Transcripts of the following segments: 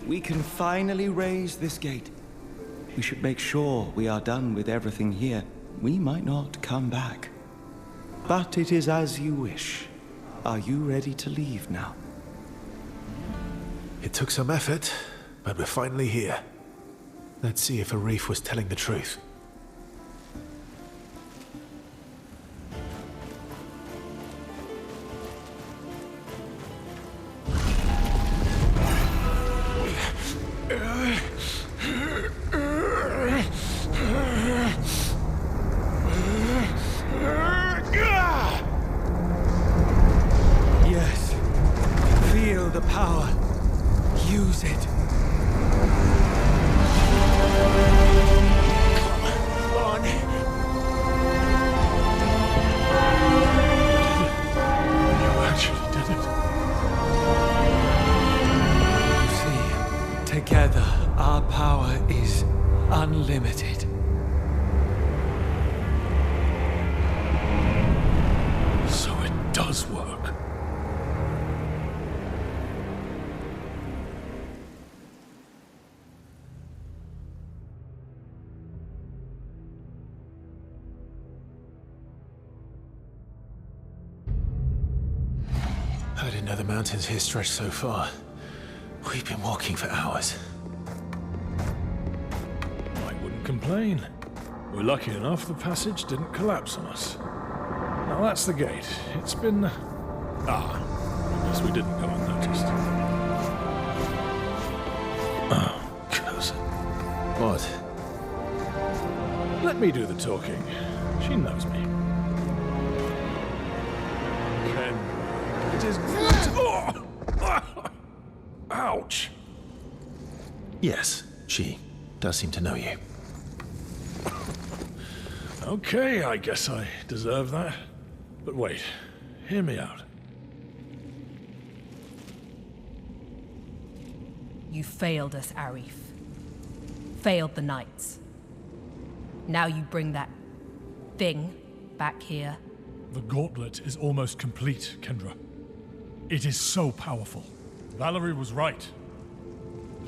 we can finally raise this gate. We should make sure we are done with everything here. We might not come back. But it is as you wish. Are you ready to leave now? It took some effort, but we're finally here. Let's see if Arif was telling the truth. Yes. Feel the power. Use it. Come on. You actually did it. You see, together our power is unlimited. So it does work. I didn't know the mountains here stretched so far. We've been walking for hours. I wouldn't complain. We're lucky enough the passage didn't collapse on us. Now that's the gate. It's been... I guess we didn't go unnoticed. Oh, cousin. What? Let me do the talking. She knows me. Ken, it is good. Oh! Ouch! Yes, she does seem to know you. Okay, I guess I deserve that. But wait, hear me out. You failed us, Arif. Failed the Knights. Now you bring that thing back here. The gauntlet is almost complete, Kendra. It is so powerful. Valerie was right.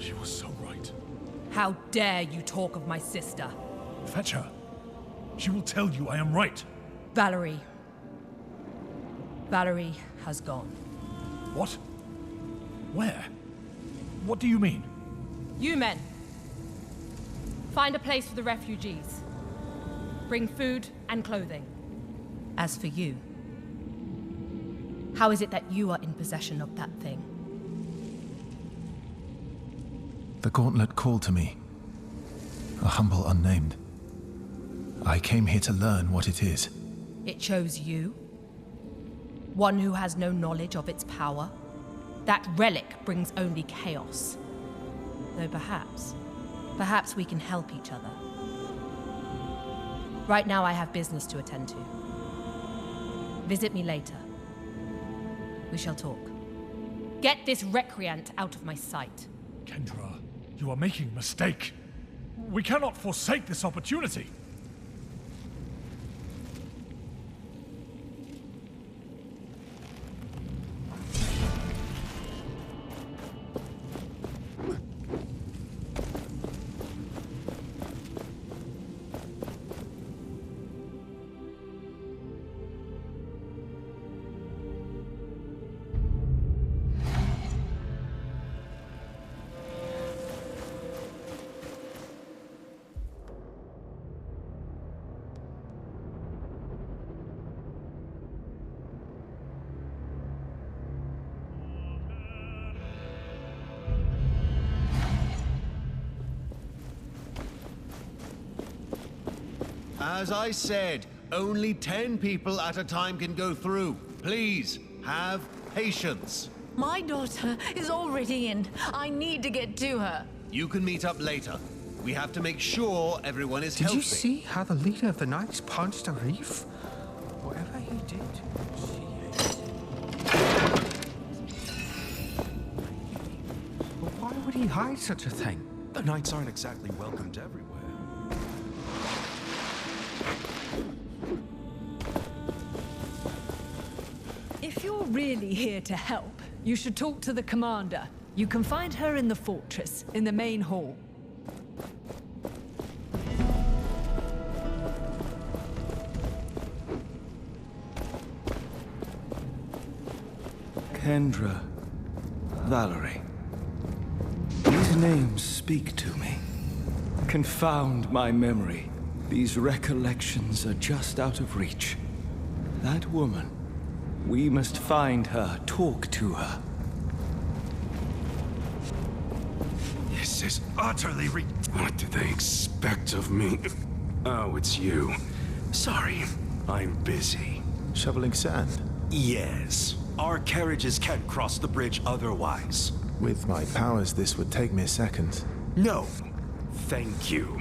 She was so right. How dare you talk of my sister? Fetch her. She will tell you I am right. Valerie. Valerie has gone. What? Where? What do you mean? You men. Find a place for the refugees. Bring food and clothing. As for you, how is it that you are in possession of that thing? The gauntlet called to me. A humble unnamed. I came here to learn what it is. It chose you? One who has no knowledge of its power? That relic brings only chaos. Though perhaps we can help each other. Right now I have business to attend to. Visit me later. We shall talk. Get this recreant out of my sight. Kendra, you are making a mistake. We cannot forsake this opportunity. As I said, only 10 people at a time can go through. Please, have patience. My daughter is already in. I need to get to her. You can meet up later. We have to make sure everyone is healthy. Did you see how the leader of the Knights punched Arif? Whatever he did, but why would he hide such a thing? The Knights aren't exactly welcomed everywhere. If you're really here to help, you should talk to the commander. You can find her in the fortress, in the main hall. Kendra, Valerie. These names speak to me. Confound my memory. These recollections are just out of reach. That woman. We must find her, talk to her. This is utterly What do they expect of me? Oh, it's you. Sorry, I'm busy. Shoveling sand? Yes. Our carriages can't cross the bridge otherwise. With my powers, this would take me a second. No. Thank you.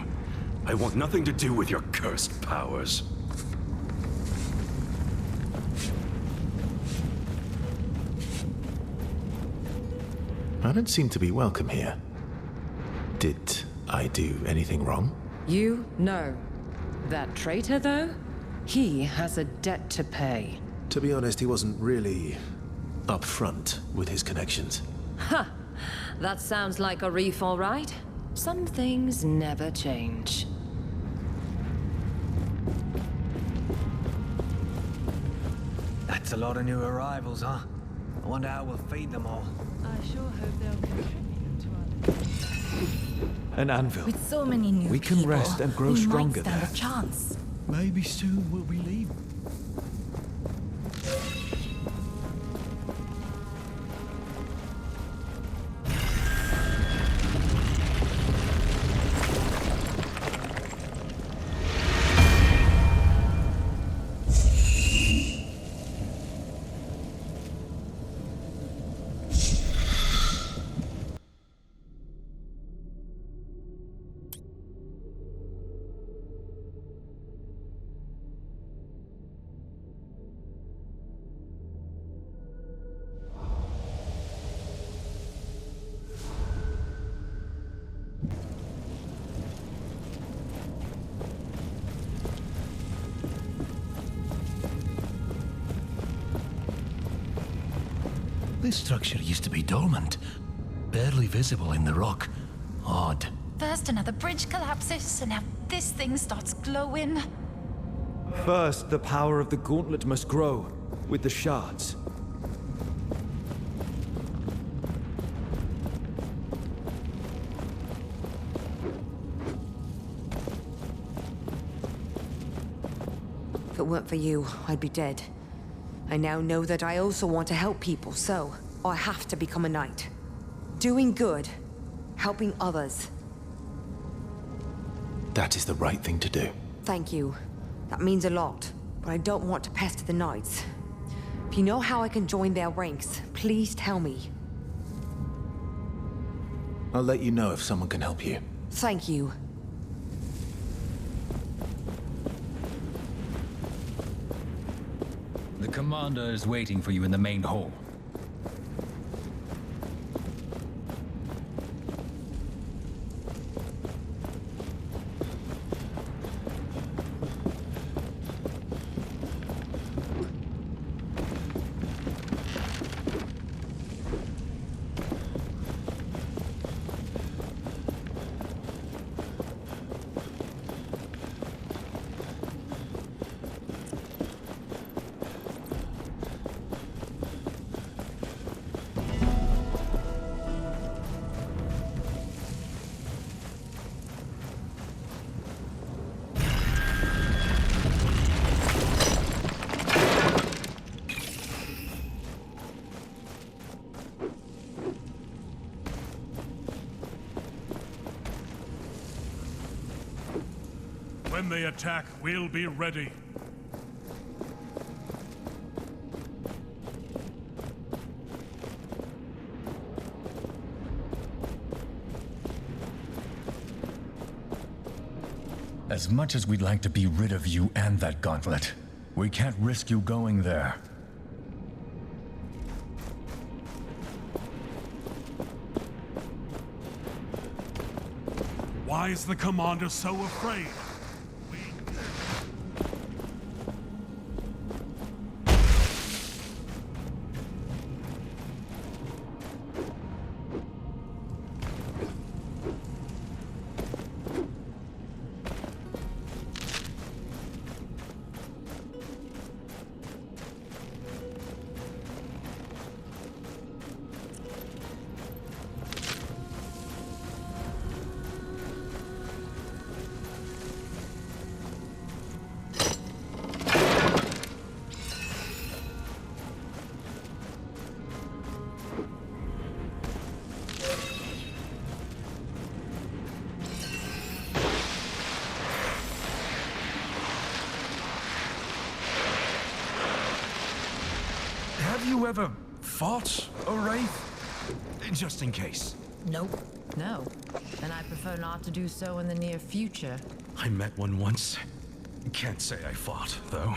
I want nothing to do with your cursed powers. I don't seem to be welcome here. Did I do anything wrong? You? No. That traitor, though? He has a debt to pay. To be honest, he wasn't really upfront with his connections. Ha! That sounds like a reef, all right. Some things never change. That's a lot of new arrivals, huh? I wonder how we'll feed them all. I sure hope they'll contribute to our... An anvil. With so many new We can people, rest and grow we stronger might stand there. a chance. Maybe soon we'll be leaving. This structure used to be dormant, barely visible in the rock. Odd. First another bridge collapses, and now this thing starts glowing. First, the power of the gauntlet must grow with the shards. If it weren't for you, I'd be dead. I now know that I also want to help people, so I have to become a knight. Doing good, helping others. That is the right thing to do. Thank you. That means a lot, but I don't want to pester the knights. If you know how I can join their ranks, please tell me. I'll let you know if someone can help you. Thank you. The commander is waiting for you in the main hall. When they attack, we'll be ready. As much as we'd like to be rid of you and that gauntlet, we can't risk you going there. Why is the commander so afraid? you ever fought a wraith? Just in case. Nope. No. And I prefer not to do so in the near future. I met one once. Can't say I fought, though.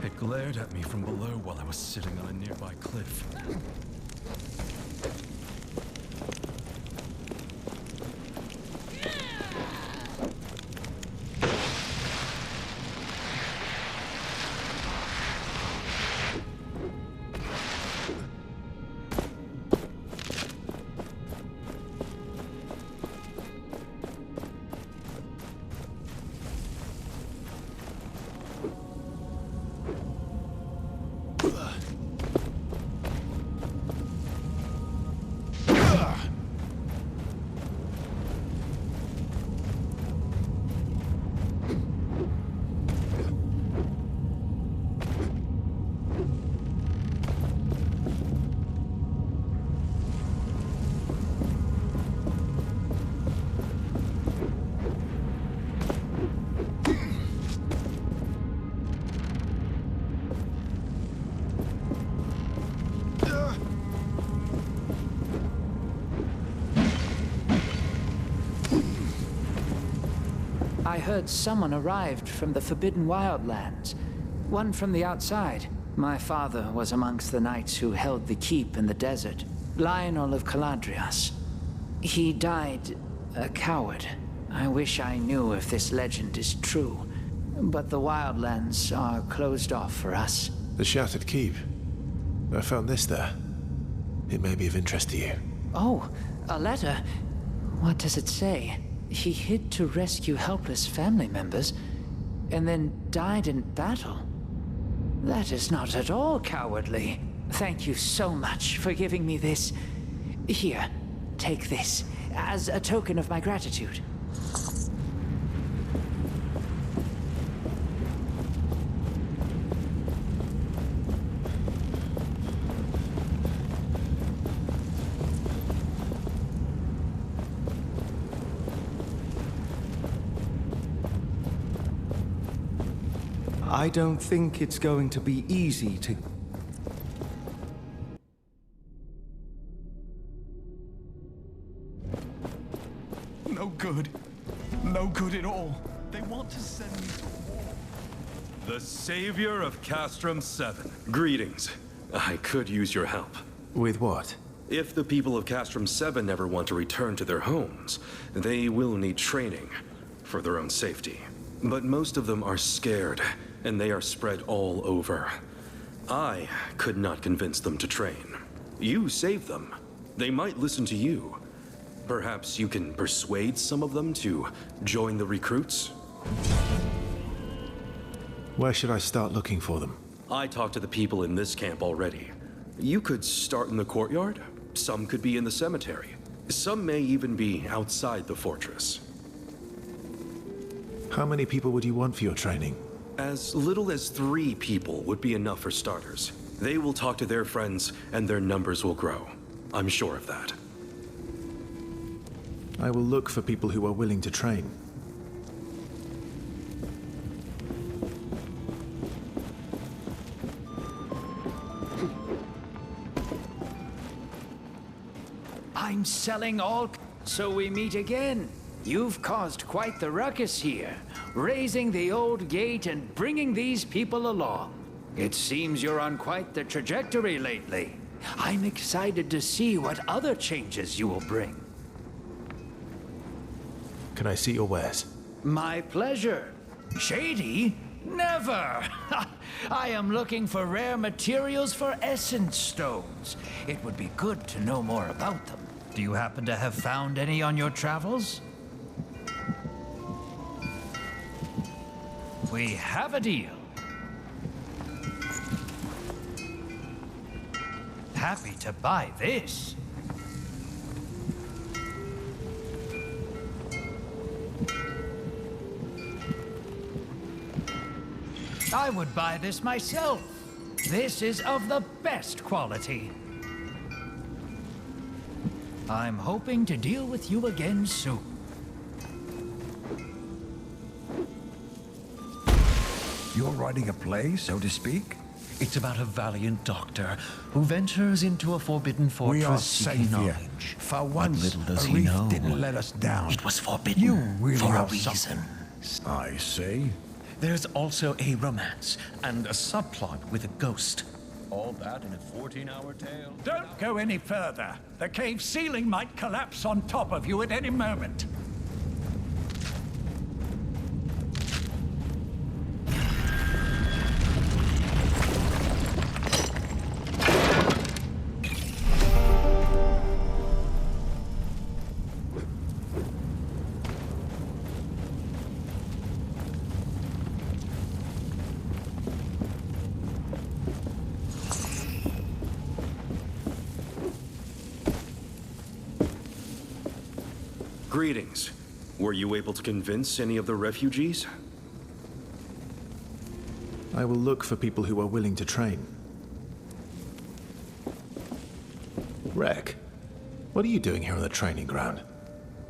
It glared at me from below while I was sitting on a nearby cliff. I heard someone arrived from the Forbidden Wildlands. One from the outside. My father was amongst the knights who held the keep in the desert. Lionel of Caladrias. He died a coward. I wish I knew if this legend is true. But the Wildlands are closed off for us. The Shattered Keep. I found this there. It may be of interest to you. Oh, a letter? What does it say? He hid to rescue helpless family members, and then died in battle. That is not at all cowardly. Thank you so much for giving me this. Here, take this, as a token of my gratitude. I don't think it's going to be easy to... No good. No good at all. They want to send me to war. The savior of Castrum 7. Greetings. I could use your help. With what? If the people of Castrum 7 ever want to return to their homes, they will need training for their own safety. But most of them are scared, and they are spread all over. I could not convince them to train. You saved them. They might listen to you. Perhaps you can persuade some of them to join the recruits? Where should I start looking for them? I talked to the people in this camp already. You could start in the courtyard. Some could be in the cemetery. Some may even be outside the fortress. How many people would you want for your training? As little as 3 people would be enough for starters. They will talk to their friends, and their numbers will grow. I'm sure of that. I will look for people who are willing to train. I'm selling all... So we meet again. You've caused quite the ruckus here, raising the old gate and bringing these people along. It seems you're on quite the trajectory lately. I'm excited to see what other changes you will bring. Can I see your wares? My pleasure. Shady? Never! I am looking for rare materials for essence stones. It would be good to know more about them. Do you happen to have found any on your travels? We have a deal. Happy to buy this. I would buy this myself. This is of the best quality. I'm hoping to deal with you again soon. You're writing a play, so to speak? It's about a valiant doctor who ventures into a forbidden fortress We are seeking safe here. knowledge. For But once, little does the he reef know, didn't let us down. it was forbidden You really for a have reason. something. I see. There's also a romance and a subplot with a ghost. All that in a 14-hour tale. Don't go any further. The cave ceiling might collapse on top of you at any moment. Greetings. Were you able to convince any of the refugees? I will look for people who are willing to train. Rek, what are you doing here on the training ground?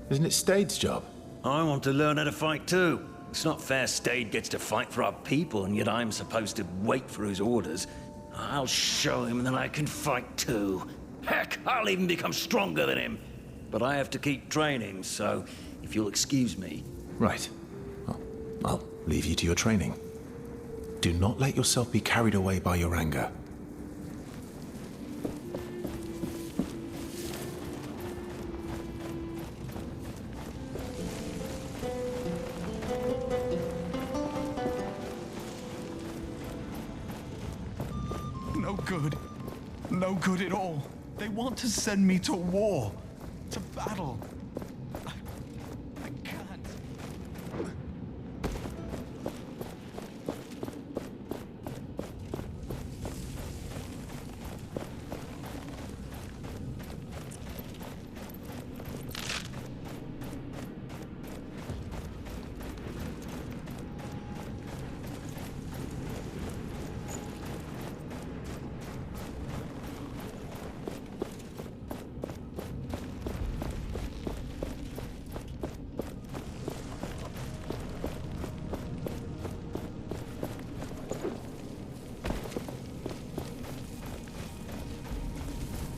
Isn't it Stade's job? I want to learn how to fight too. It's not fair Stade gets to fight for our people, and yet I'm supposed to wait for his orders. I'll show him that I can fight too. Heck, I'll even become stronger than him. But I have to keep training, so if you'll excuse me. Right. Well, I'll leave you to your training. Do not let yourself be carried away by your anger. No good. No good at all. They want to send me to war. To battle. I can't.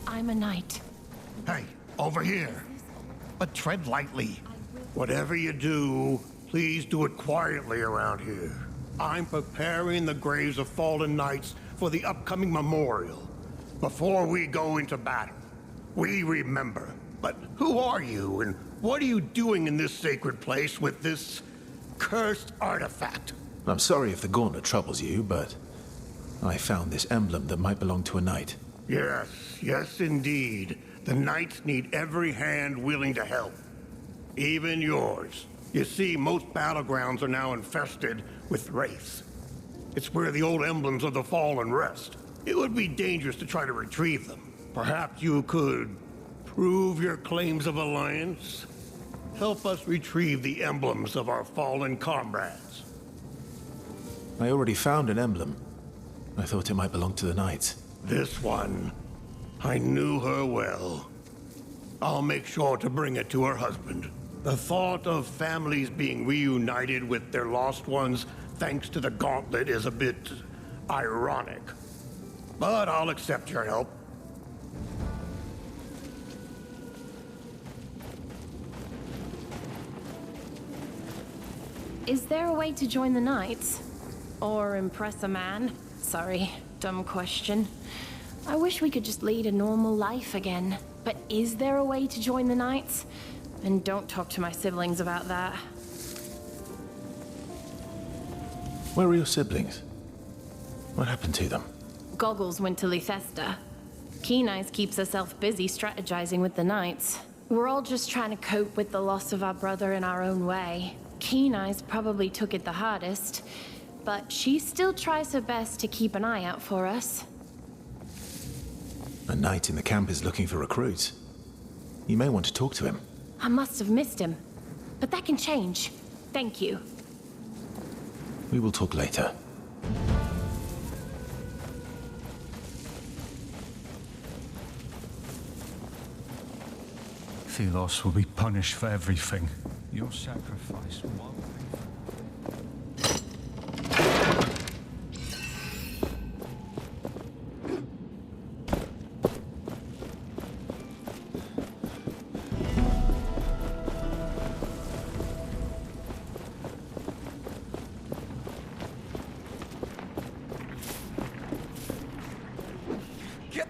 I'm a knight. Hey, over here. But tread lightly. Whatever you do, please do it quietly around here. I'm preparing the graves of fallen knights for the upcoming memorial. Before we go into battle, we remember. But who are you, and what are you doing in this sacred place with this cursed artifact? I'm sorry if the gauntlet troubles you, but I found this emblem that might belong to a knight. Yes, yes indeed. The knights need every hand willing to help. Even yours. You see, most battlegrounds are now infested with wraiths. It's where the old emblems of the fallen rest. It would be dangerous to try to retrieve them. Perhaps you could prove your claims of alliance? Help us retrieve the emblems of our fallen comrades. I already found an emblem. I thought it might belong to the knights. This one, I knew her well. I'll make sure to bring it to her husband. The thought of families being reunited with their lost ones thanks to the gauntlet is a bit ironic. But I'll accept your help. Is there a way to join the Knights? Or impress a man? Sorry, dumb question. I wish we could just lead a normal life again. But is there a way to join the Knights? And don't talk to my siblings about that. Where are your siblings? What happened to them? Goggles went to Lythesta. Keen Eyes keeps herself busy strategizing with the Knights. We're all just trying to cope with the loss of our brother in our own way. Keen Eyes probably took it the hardest, but she still tries her best to keep an eye out for us. A knight in the camp is looking for recruits. You may want to talk to him. I must have missed him, but that can change. Thank you. We will talk later. Thelos will be punished for everything. Your sacrifice won't be...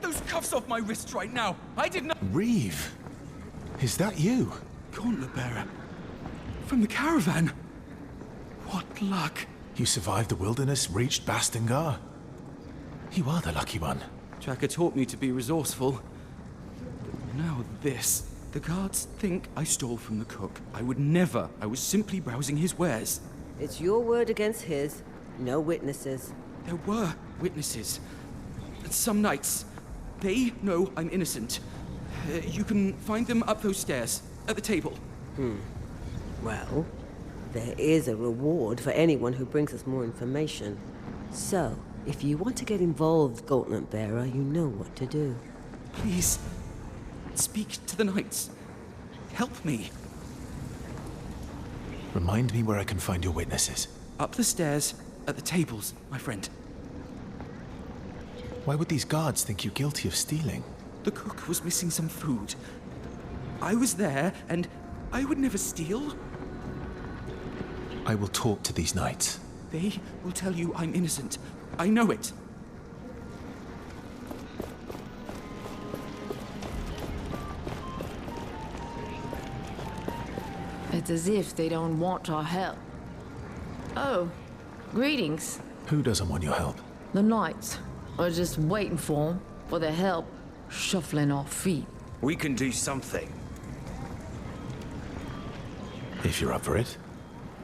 those cuffs off my wrists right now! I did not— Reeve! Is that you? Gauntlet bearer. From the caravan. What luck. You survived the wilderness, reached Bastingar. You are the lucky one. Tracker taught me to be resourceful. Now this. The guards think I stole from the cook. I would never. I was simply browsing his wares. It's your word against his. No witnesses. There were witnesses. Some knights. They know I'm innocent. You can find them up those stairs, at the table. Well, there is a reward for anyone who brings us more information. So, if you want to get involved, Gauntlet Bearer, you know what to do. Please, speak to the knights. Help me. Remind me where I can find your witnesses. Up the stairs, at the tables, my friend. Why would these guards think you guilty of stealing? The cook was missing some food. I was there, and I would never steal. I will talk to these knights. They will tell you I'm innocent. I know it. It's as if they don't want our help. Oh, greetings. Who doesn't want your help? The knights are just waiting for their help, shuffling our feet. We can do something. If you're up for it,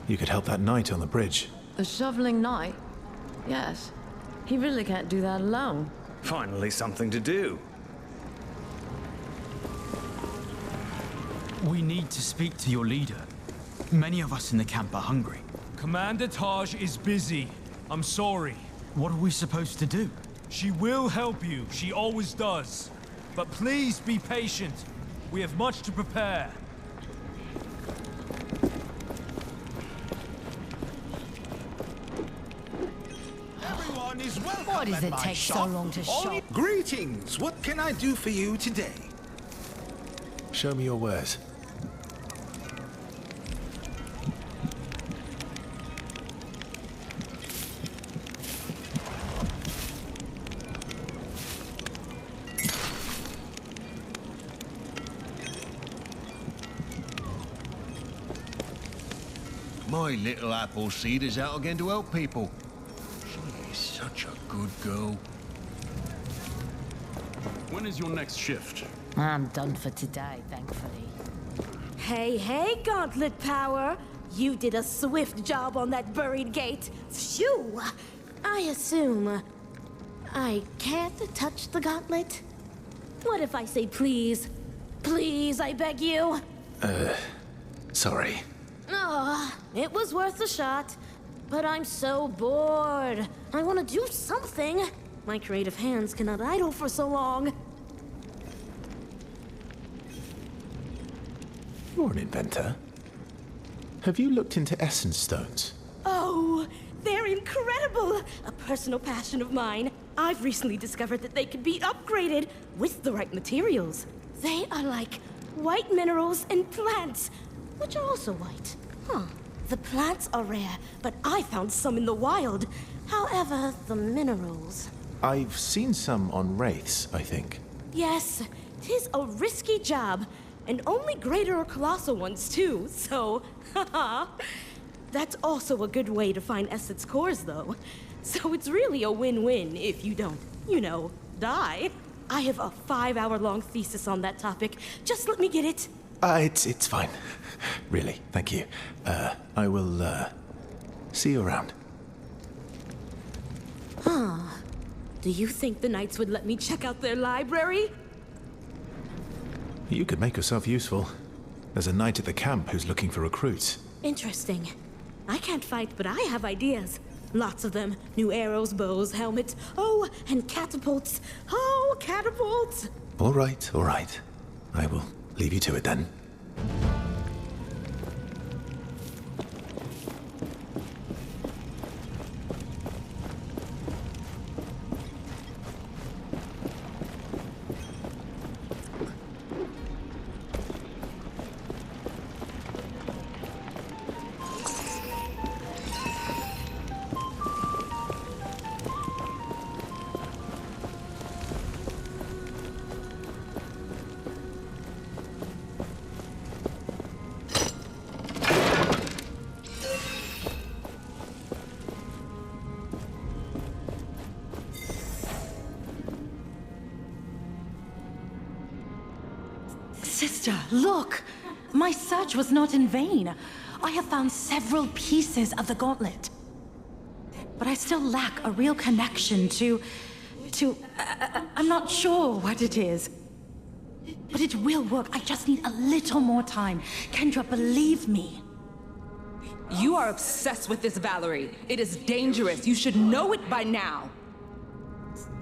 you could help that knight on the bridge. The shoveling knight? Yes. He really can't do that alone. Finally something to do. We need to speak to your leader. Many of us in the camp are hungry. Commander Taj is busy. I'm sorry. What are we supposed to do? She will help you. She always does. But please be patient. We have much to prepare. Everyone is welcome. Why does at it my take so shop. long to shop? Greetings. What can I do for you today? Show me your wares. My little apple seed is out again to help people. She is such a good girl. When is your next shift? I'm done for today, thankfully. Hey, Gauntlet Power! You did a swift job on that buried gate. Phew! I assume I can't touch the gauntlet? What if I say please? Please, I beg you? Sorry. Oh, it was worth a shot. But I'm so bored. I want to do something. My creative hands cannot idle for so long. You're an inventor. Have you looked into essence stones? Oh, they're incredible! A personal passion of mine. I've recently discovered that they can be upgraded with the right materials. They are like white minerals and plants, which are also white. Huh. The plants are rare, but I found some in the wild. However, the minerals... I've seen some on wraiths, I think. Yes, 'tis a risky job. And only greater or colossal ones, too, so... haha. That's also a good way to find essence cores, though. So it's really a win-win if you don't, die. I have a 5-hour-long thesis on that topic. Just let me get it. It's fine. Really, thank you. I will, see you around. Huh. Do you think the Knights would let me check out their library? You could make yourself useful. There's a knight at the camp who's looking for recruits. Interesting. I can't fight, but I have ideas. Lots of them. New arrows, bows, helmets. Oh, and catapults. Oh, catapults! All right. I will leave you to it then. Sister, look! My search was not in vain. I have found several pieces of the gauntlet. But I still lack a real connection to... I'm not sure what it is. But it will work. I just need a little more time. Kendra, believe me. You are obsessed with this, Valerie. It is dangerous. You should know it by now.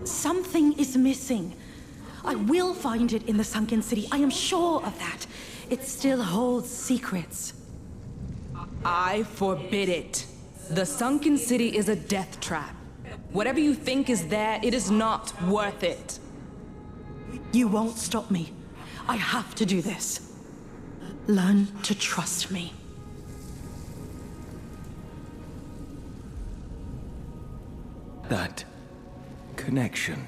Something is missing. I will find it in the sunken city. I am sure of that. It still holds secrets. I forbid it. The sunken city is a death trap. Whatever you think is there, it is not worth it. You won't stop me. I have to do this. Learn to trust me. That connection.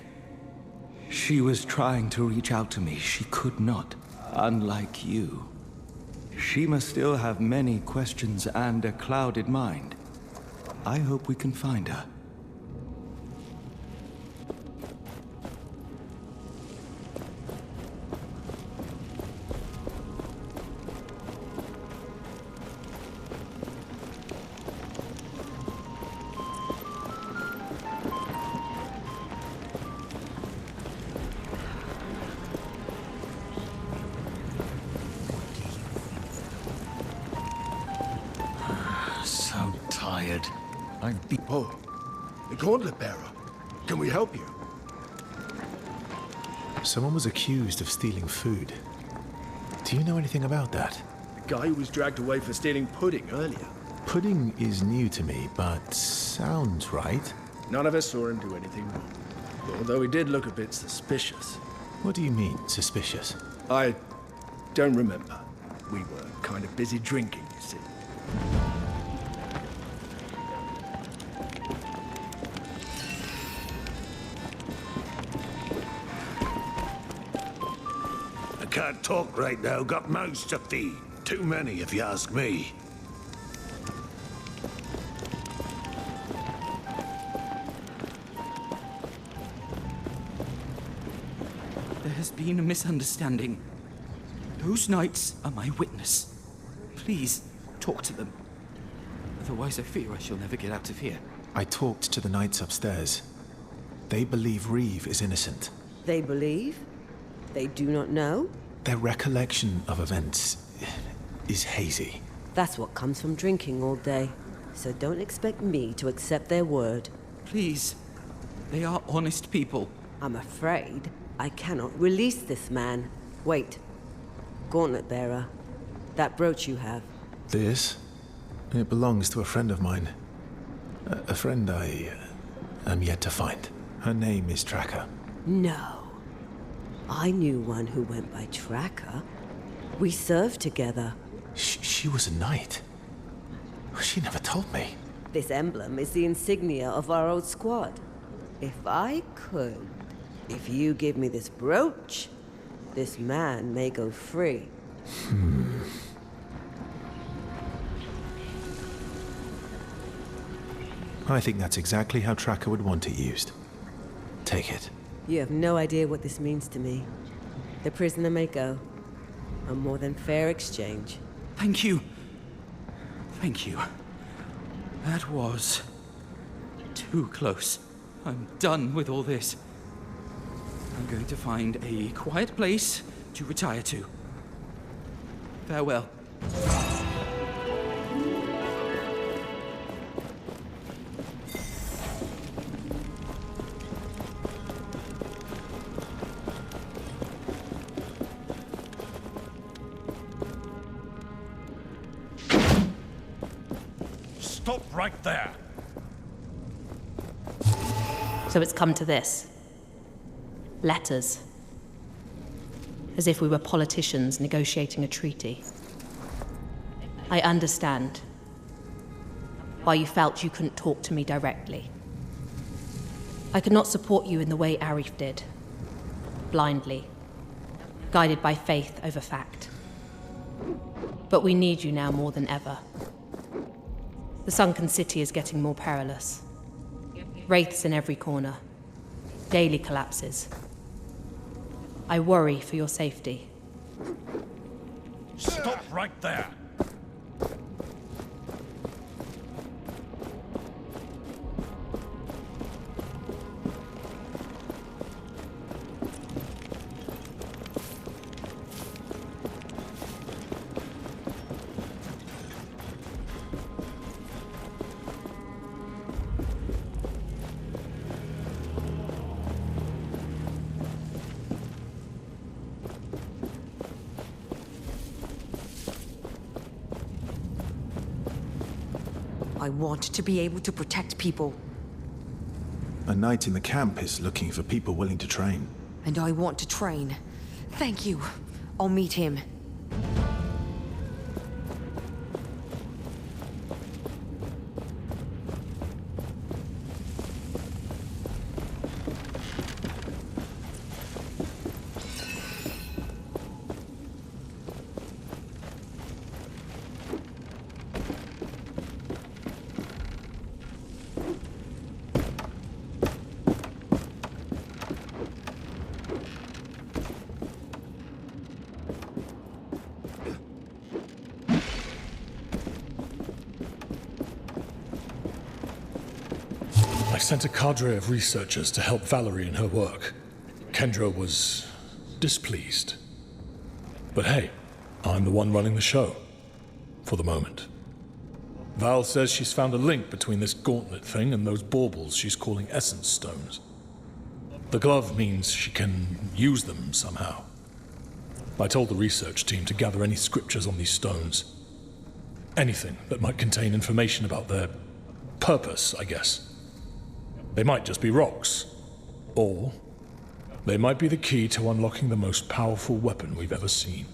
She was trying to reach out to me. She could not. Unlike you. She must still have many questions and a clouded mind. I hope we can find her. So tired. Oh, the Gauntlet Bearer. Can we help you? Someone was accused of stealing food. Do you know anything about that? The guy who was dragged away for stealing pudding earlier. Pudding is new to me, but sounds right. None of us saw him do anything wrong. Although he did look a bit suspicious. What do you mean, suspicious? I don't remember. We were kind of busy drinking, you see. I can't talk right now. Got mouths to feed. Too many, if you ask me. There has been a misunderstanding. Those knights are my witness. Please, talk to them. Otherwise, I fear I shall never get out of here. I talked to the knights upstairs. They believe Reeve is innocent. They believe? They do not know? Their recollection of events is hazy. That's what comes from drinking all day. So don't expect me to accept their word. Please. They are honest people. I'm afraid I cannot release this man. Wait. Gauntlet Bearer. That brooch you have. This? It belongs to a friend of mine. A friend I am yet to find. Her name is Tracker. No. I knew one who went by Tracker. We served together. She was a knight. She never told me. This emblem is the insignia of our old squad. If I could, if you give me this brooch, this man may go free. I think that's exactly how Tracker would want it used. Take it. You have no idea what this means to me. The prisoner may go. A more than fair exchange. Thank you. Thank you. That was too close. I'm done with all this. I'm going to find a quiet place to retire to. Farewell. Stop right there. So it's come to this. Letters. As if we were politicians negotiating a treaty. I understand why you felt you couldn't talk to me directly. I could not support you in the way Arif did. Blindly. Guided by faith over fact. But we need you now more than ever. The sunken city is getting more perilous. Wraiths in every corner. Daily collapses. I worry for your safety. Stop right there! I want to be able to protect people. A knight in the camp is looking for people willing to train. And I want to train. Thank you. I'll meet him. I sent a cadre of researchers to help Valerie in her work. Kendra was displeased. But hey, I'm the one running the show. For the moment. Val says she's found a link between this gauntlet thing and those baubles she's calling essence stones. The glove means she can use them somehow. I told the research team to gather any scriptures on these stones. Anything that might contain information about their purpose, I guess. They might just be rocks. Or they might be the key to unlocking the most powerful weapon we've ever seen.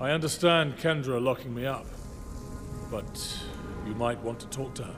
I understand Kendra locking me up, but you might want to talk to her.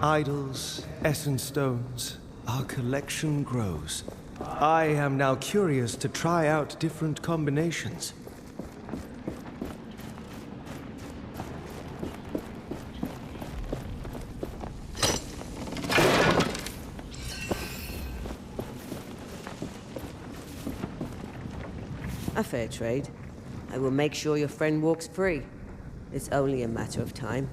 Idols, essence stones, our collection grows. I am now curious to try out different combinations. A fair trade. I will make sure your friend walks free. It's only a matter of time.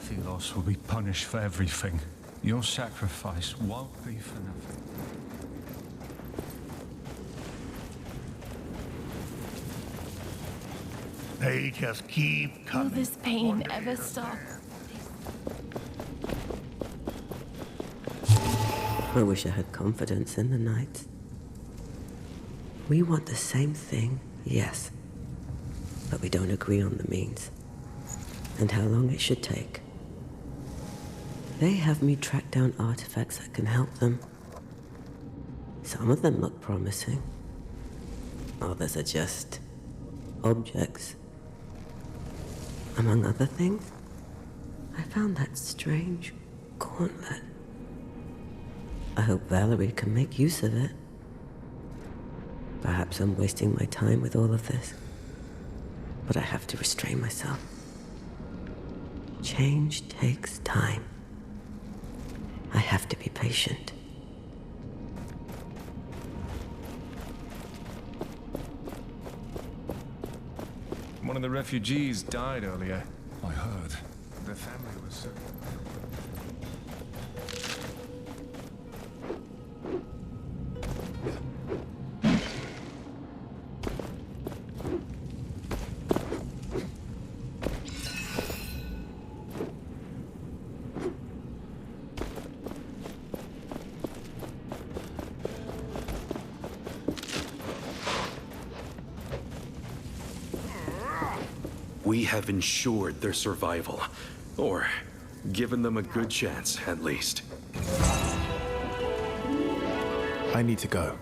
Thelos will be punished for everything. Your sacrifice won't be for nothing. They just keep coming. Will this pain ever stop? I wish I had confidence in the Knights. We want the same thing, yes. But we don't agree on the means. And how long it should take. They have me track down artifacts that can help them. Some of them look promising. Others are just objects. Among other things, I found that strange gauntlet. I hope Valerie can make use of it. Perhaps I'm wasting my time with all of this, but I have to restrain myself. Change takes time. I have to be patient. One of the refugees died earlier. I heard. Their family was... We have ensured their survival. Or given them a good chance, at least. I need to go.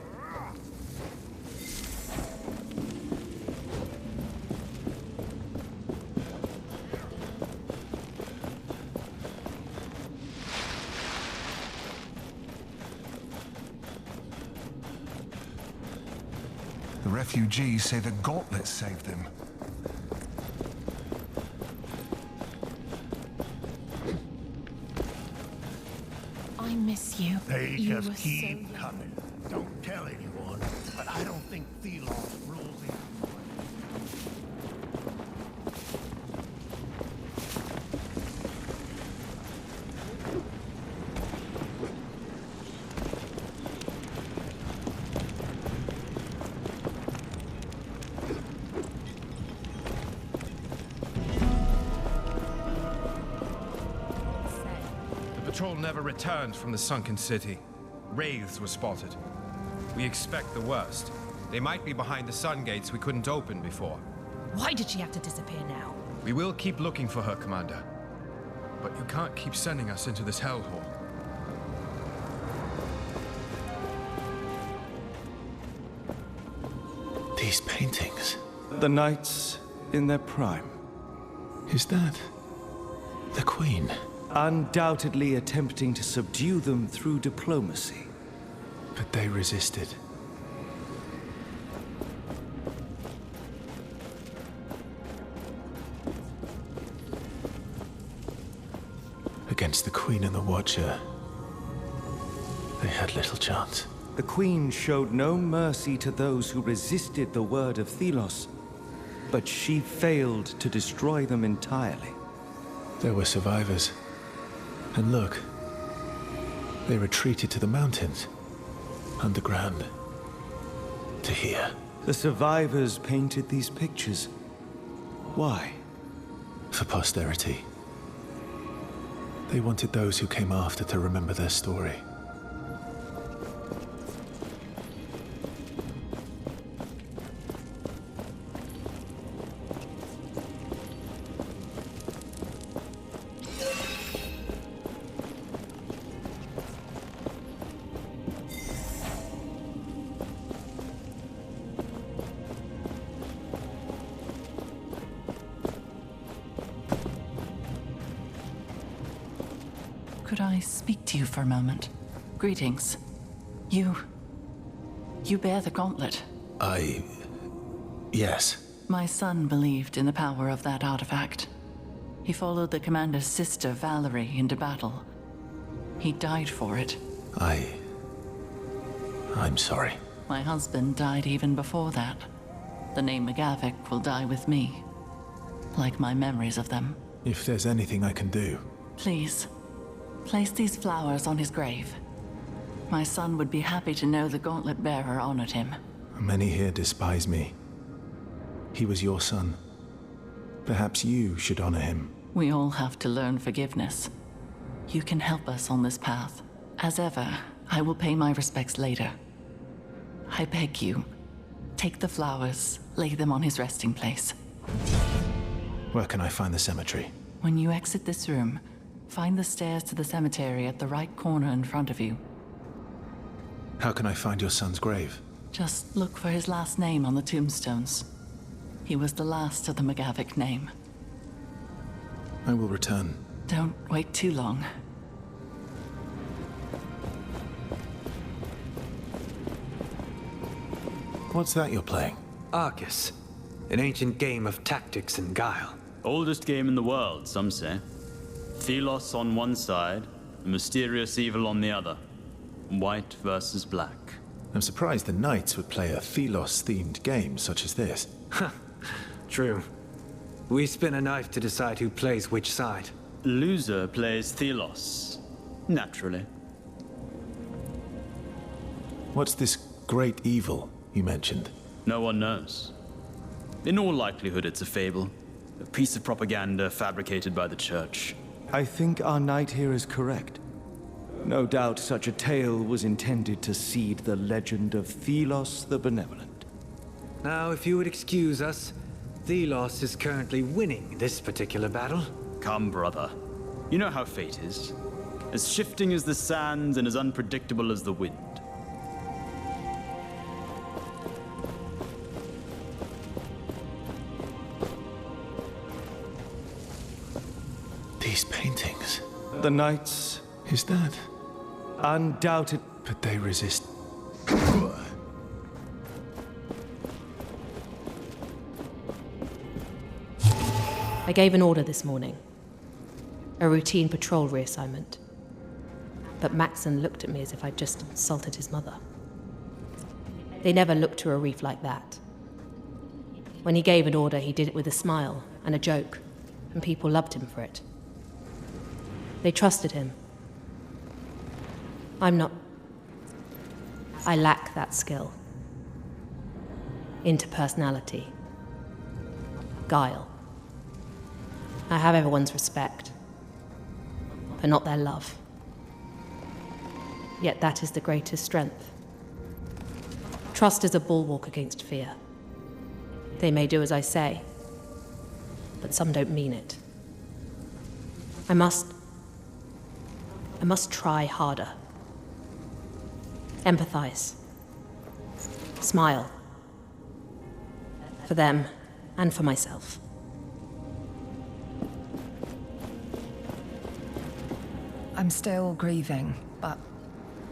The refugees say the gauntlet saved them. I miss you. They You just were keep so coming. Don't tell anyone, but I don't think Thelos rules it. The patrol never returned from the sunken city. Wraiths were spotted. We expect the worst. They might be behind the sun gates we couldn't open before. Why did she have to disappear now? We will keep looking for her, Commander. But you can't keep sending us into this hellhole. These paintings. The Knights in their prime. Is that the Queen? Undoubtedly attempting to subdue them through diplomacy. But they resisted. Against the Queen and the Watcher, they had little chance. The Queen showed no mercy to those who resisted the word of Thelos, but she failed to destroy them entirely. There were survivors. And look, they retreated to the mountains, underground, to here. The survivors painted these pictures. Why? For posterity. They wanted those who came after to remember their story. Could I speak to you for a moment? Greetings. You bear the gauntlet. Yes. My son believed in the power of that artifact. He followed the commander's sister, Valerie, into battle. He died for it. I'm sorry. My husband died even before that. The name McGavick will die with me, like my memories of them. If there's anything I can do... Please, place these flowers on his grave. My son would be happy to know the gauntlet bearer honored him. Many here despise me. He was your son. Perhaps you should honor him. We all have to learn forgiveness. You can help us on this path. As ever, I will pay my respects later. I beg you, take the flowers, lay them on his resting place. Where can I find the cemetery? When you exit this room, find the stairs to the cemetery at the right corner in front of you. How can I find your son's grave? Just look for his last name on the tombstones. He was the last of the McGavick name. I will return. Don't wait too long. What's that you're playing? Arcus. An ancient game of tactics and guile. Oldest game in the world, some say. Thelos on one side, a mysterious evil on the other. White versus black. I'm surprised the Knights would play a Thelos-themed game such as this. True. We spin a knife to decide who plays which side. Loser plays Thelos. Naturally. What's this great evil you mentioned? No one knows. In all likelihood, it's a fable. A piece of propaganda fabricated by the Church. I think our knight here is correct. No doubt such a tale was intended to seed the legend of Thelos the Benevolent. Now, if you would excuse us, Thelos is currently winning this particular battle. Come, brother. You know how fate is. As shifting as the sands and as unpredictable as the wind. These paintings. The knights. Is that? Undoubted. But they resist. I gave an order this morning. A routine patrol reassignment. But Maxon looked at me as if I'd just insulted his mother. They never looked to a reef like that. When he gave an order, he did it with a smile and a joke, and people loved him for it. They trusted him. I'm not... I lack that skill. Interpersonality. Guile. I have everyone's respect, but not their love. Yet that is the greatest strength. Trust is a bulwark against fear. They may do as I say, but some don't mean it. I must try harder. Empathize. Smile. For them and for myself. I'm still grieving, but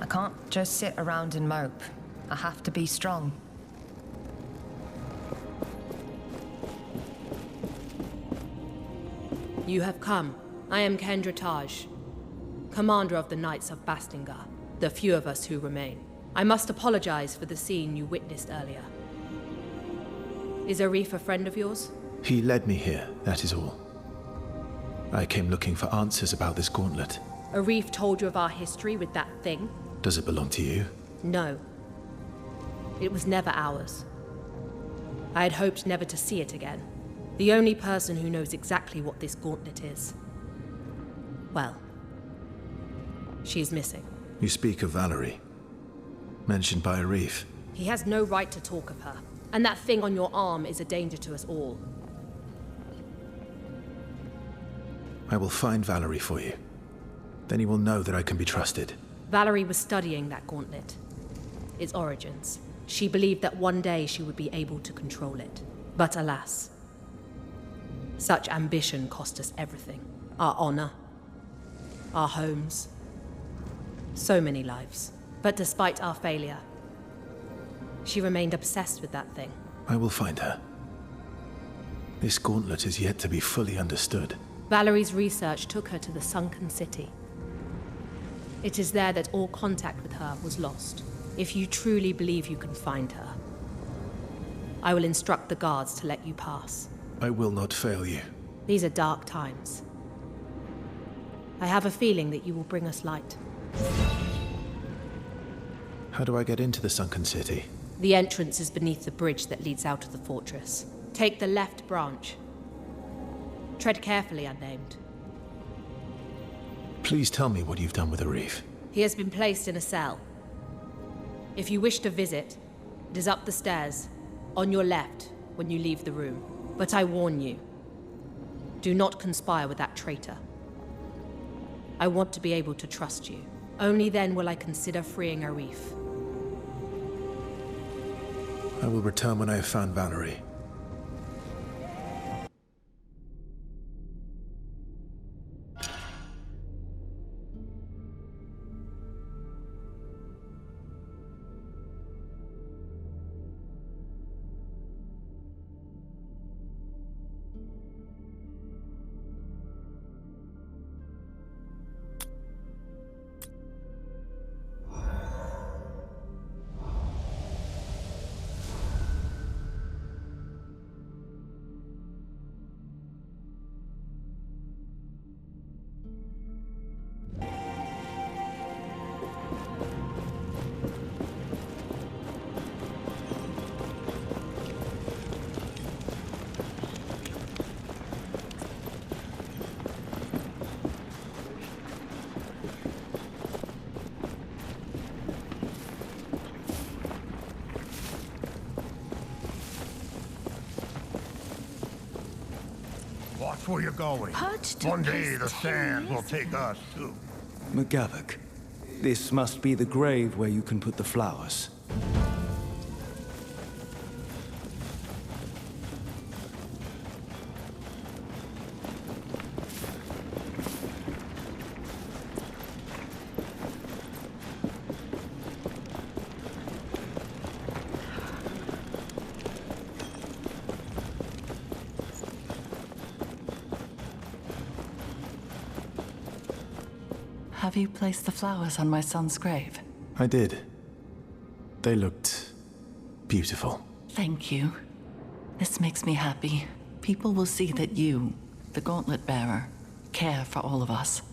I can't just sit around and mope. I have to be strong. You have come. I am Kendra Taj, commander of the Knights of Bastingar, the few of us who remain. I must apologize for the scene you witnessed earlier. Is Arif a friend of yours? He led me here, that is all. I came looking for answers about this gauntlet. Arif told you of our history with that thing? Does it belong to you? No. It was never ours. I had hoped never to see it again. The only person who knows exactly what this gauntlet is. Well, she is missing. You speak of Valerie, mentioned by Arif. He has no right to talk of her, and that thing on your arm is a danger to us all. I will find Valerie for you. Then you will know that I can be trusted. Valerie was studying that gauntlet. Its origins. She believed that one day she would be able to control it. But alas, such ambition cost us everything. Our honor, our homes. So many lives. But despite our failure, she remained obsessed with that thing. I will find her. This gauntlet is yet to be fully understood. Valerie's research took her to the sunken city. It is there that all contact with her was lost. If you truly believe you can find her, I will instruct the guards to let you pass. I will not fail you. These are dark times. I have a feeling that you will bring us light. How do I get into the sunken city? The entrance is beneath the bridge that leads out of the fortress. Take the left branch. Tread carefully, unnamed. Please tell me what you've done with Arif. He has been placed in a cell. If you wish to visit, it is up the stairs, on your left, when you leave the room. But I warn you, do not conspire with that traitor. I want to be able to trust you. Only then will I consider freeing Arif. I will return when I have found Valerie. Watch where you're going. One day the sand will take us too. McGavock, this must be the grave where you can put the flowers. Have you placed the flowers on my son's grave? I did. They looked beautiful. Thank you. This makes me happy. People will see that you, the Gauntlet Bearer, care for all of us.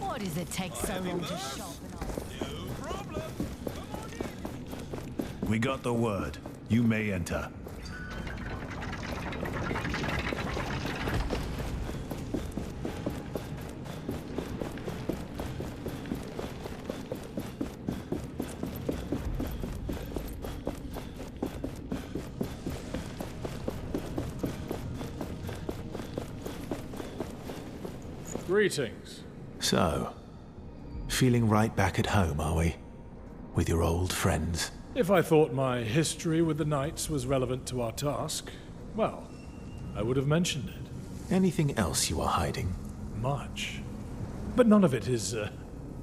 Why does it take so long to sharpen up? We got the word. You may enter. Greetings. So, feeling right back at home, are we? With your old friends? If I thought my history with the Knights was relevant to our task, well, I would have mentioned it. Anything else you are hiding? Much. But none of it is,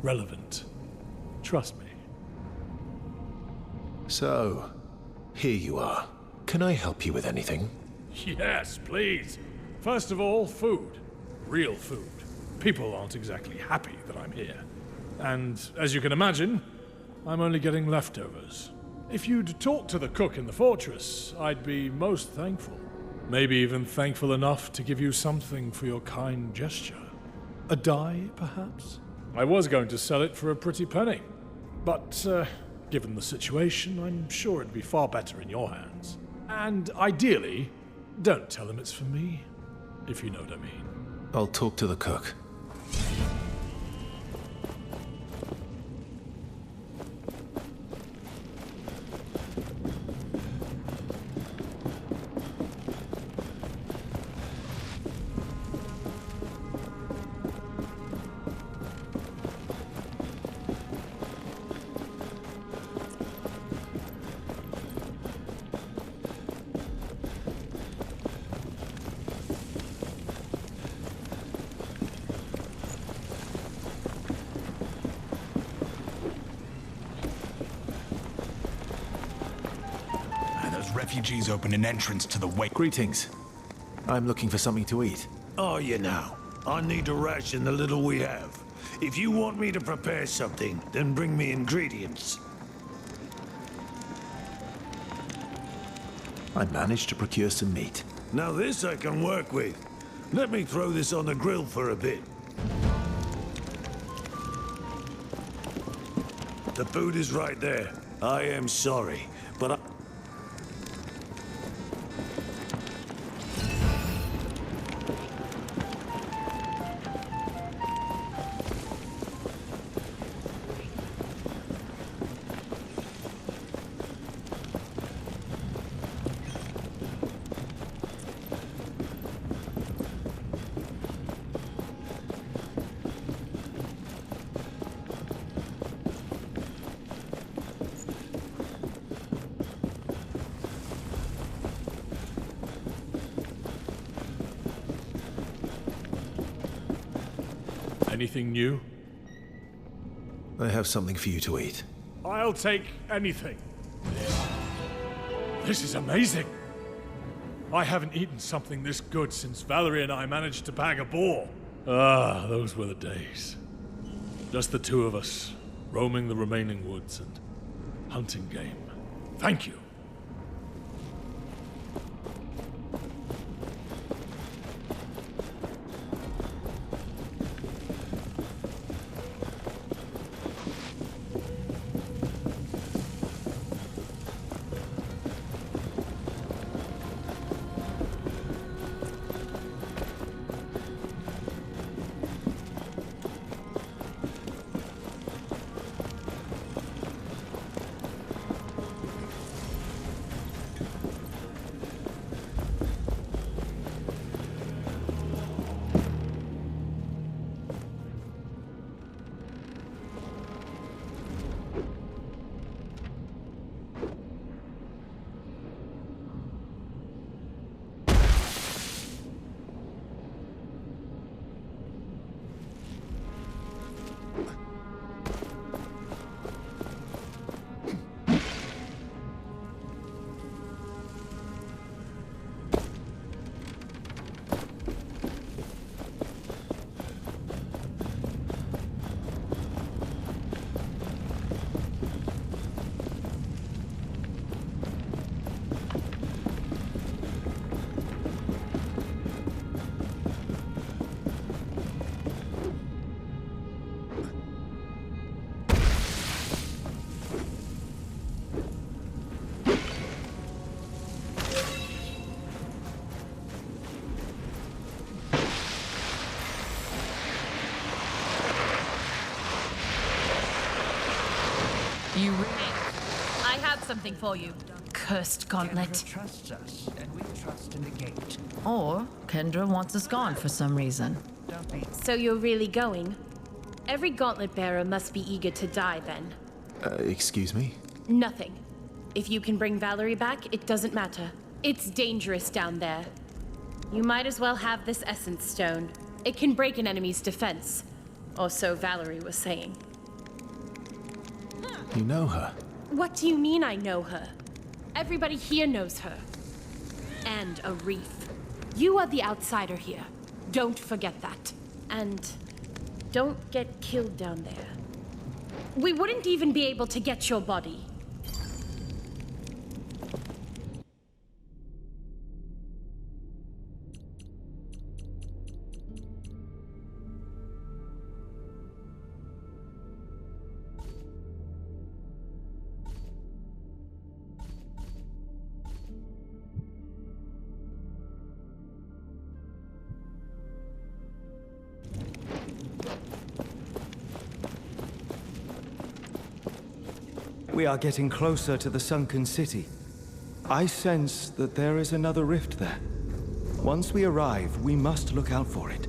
relevant. Trust me. So, here you are. Can I help you with anything? Yes, please. First of all, food. Real food. People aren't exactly happy that I'm here. And, as you can imagine, I'm only getting leftovers. If you'd talk to the cook in the fortress, I'd be most thankful. Maybe even thankful enough to give you something for your kind gesture. A dye, perhaps? I was going to sell it for a pretty penny. But, given the situation, I'm sure it'd be far better in your hands. And ideally, don't tell him it's for me, if you know what I mean. I'll talk to the cook. Refugees open an entrance to the wake. Greetings. I'm looking for something to eat. Are you now? I need to ration the little we have. If you want me to prepare something, then bring me ingredients. I managed to procure some meat. Now this I can work with. Let me throw this on the grill for a bit. The food is right there. I am sorry, but Anything new? I have something for you to eat. I'll take anything. This is amazing. I haven't eaten something this good since Valerie and I managed to bag a boar. Ah, those were the days. Just the two of us, roaming the remaining woods and hunting game. Thank you. You ring. I have something for you. Cursed gauntlet. Kendra trusts us, and we trust in the gate. Or Kendra wants us gone for some reason. Don't be. So you're really going? Every gauntlet bearer must be eager to die then. Excuse me? Nothing. If you can bring Valerie back, it doesn't matter. It's dangerous down there. You might as well have this essence stone. It can break an enemy's defense. Or so Valerie was saying. You know her? What do you mean I know her? Everybody here knows her. And a reef. You are the outsider here. Don't forget that. And don't get killed down there. We wouldn't even be able to get your body. We are getting closer to the sunken city. I sense that there is another rift there. Once we arrive, we must look out for it.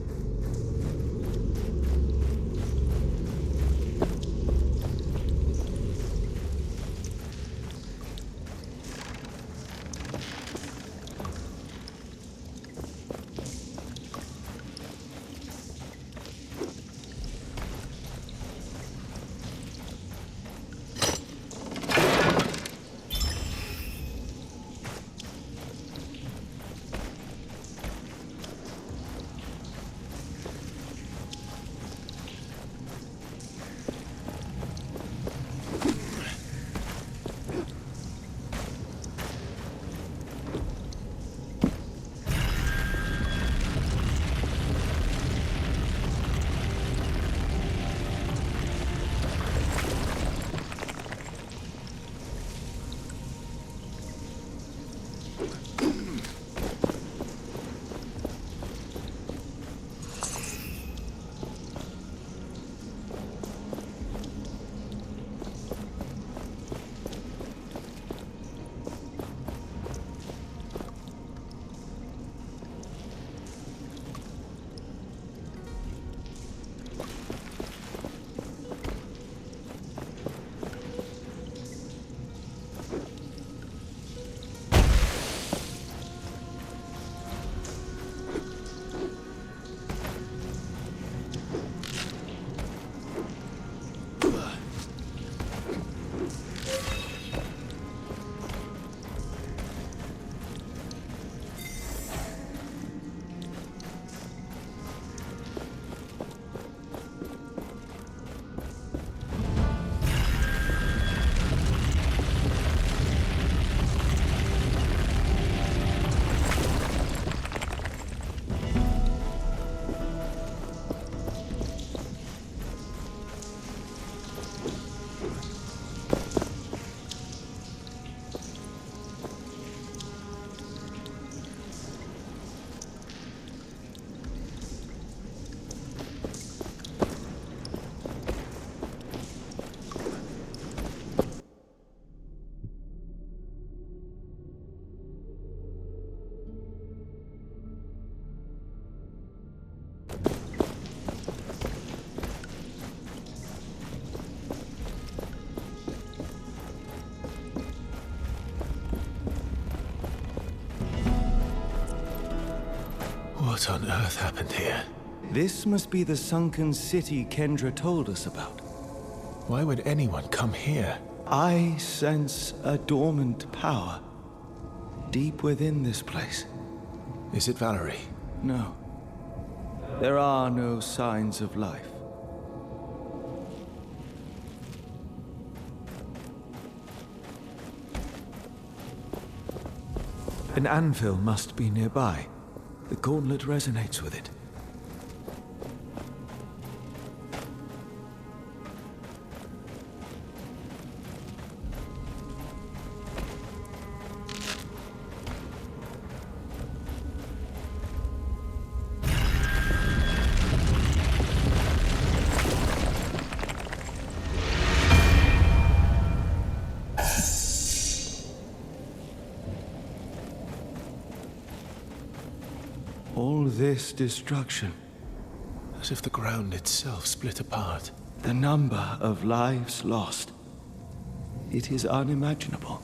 What on earth happened here? This must be the sunken city Kendra told us about. Why would anyone come here? I sense a dormant power deep within this place. Is it Valerie? No. There are no signs of life. An anvil must be nearby. The gauntlet resonates with it. All this destruction. as if the ground itself split apart. The number of lives lost. It is unimaginable.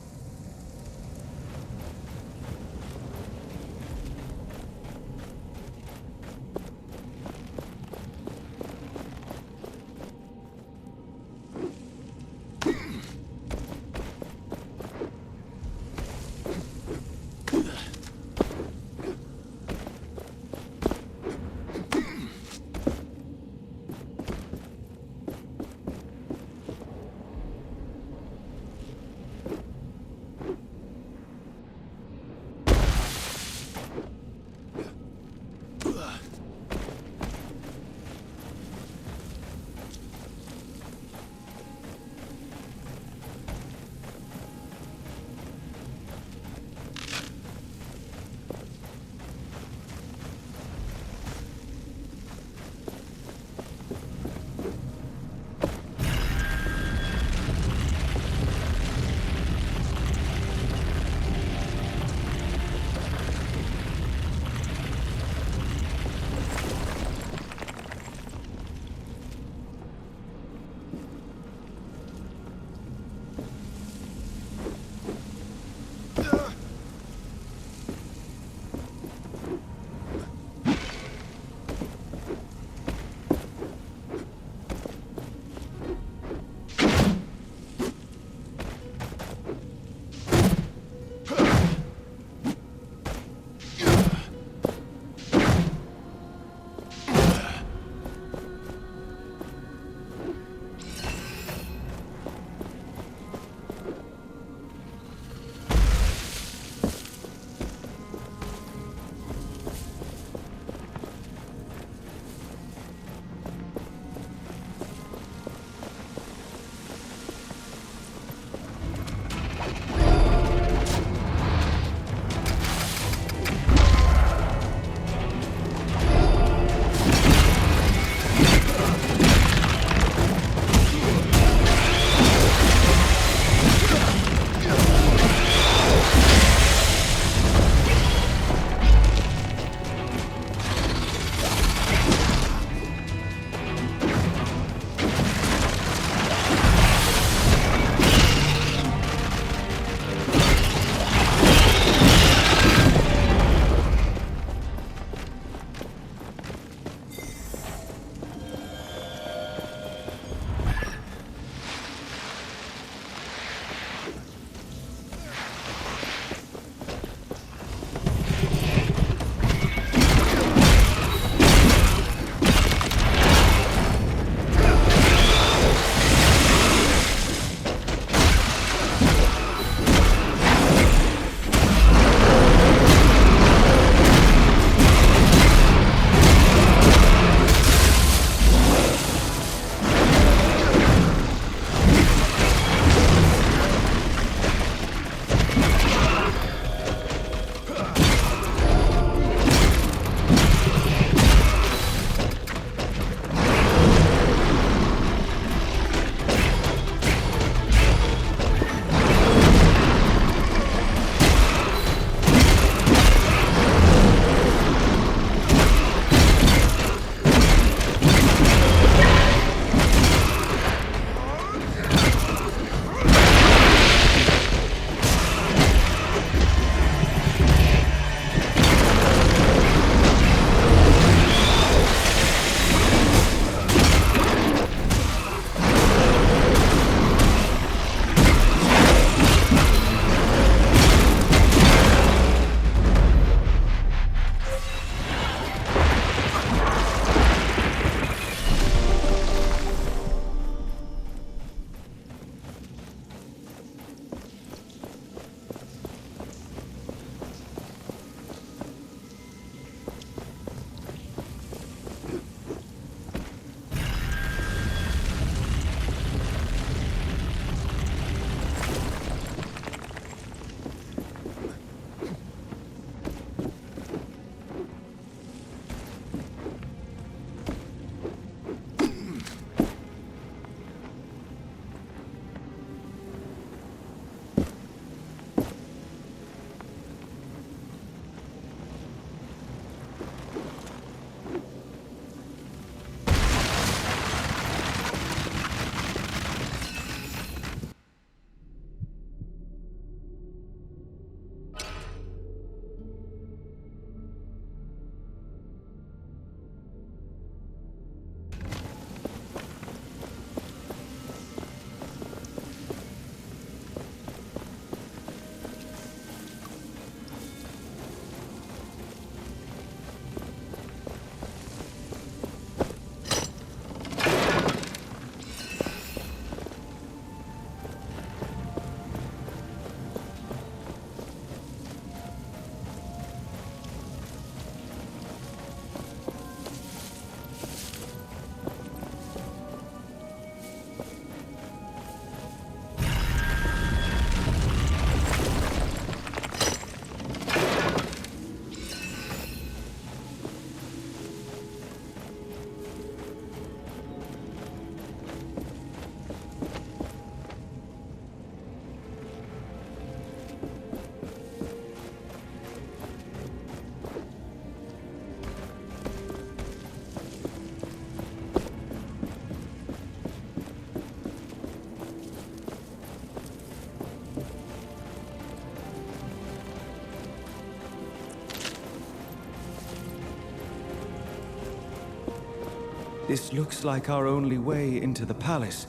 This looks like our only way into the palace.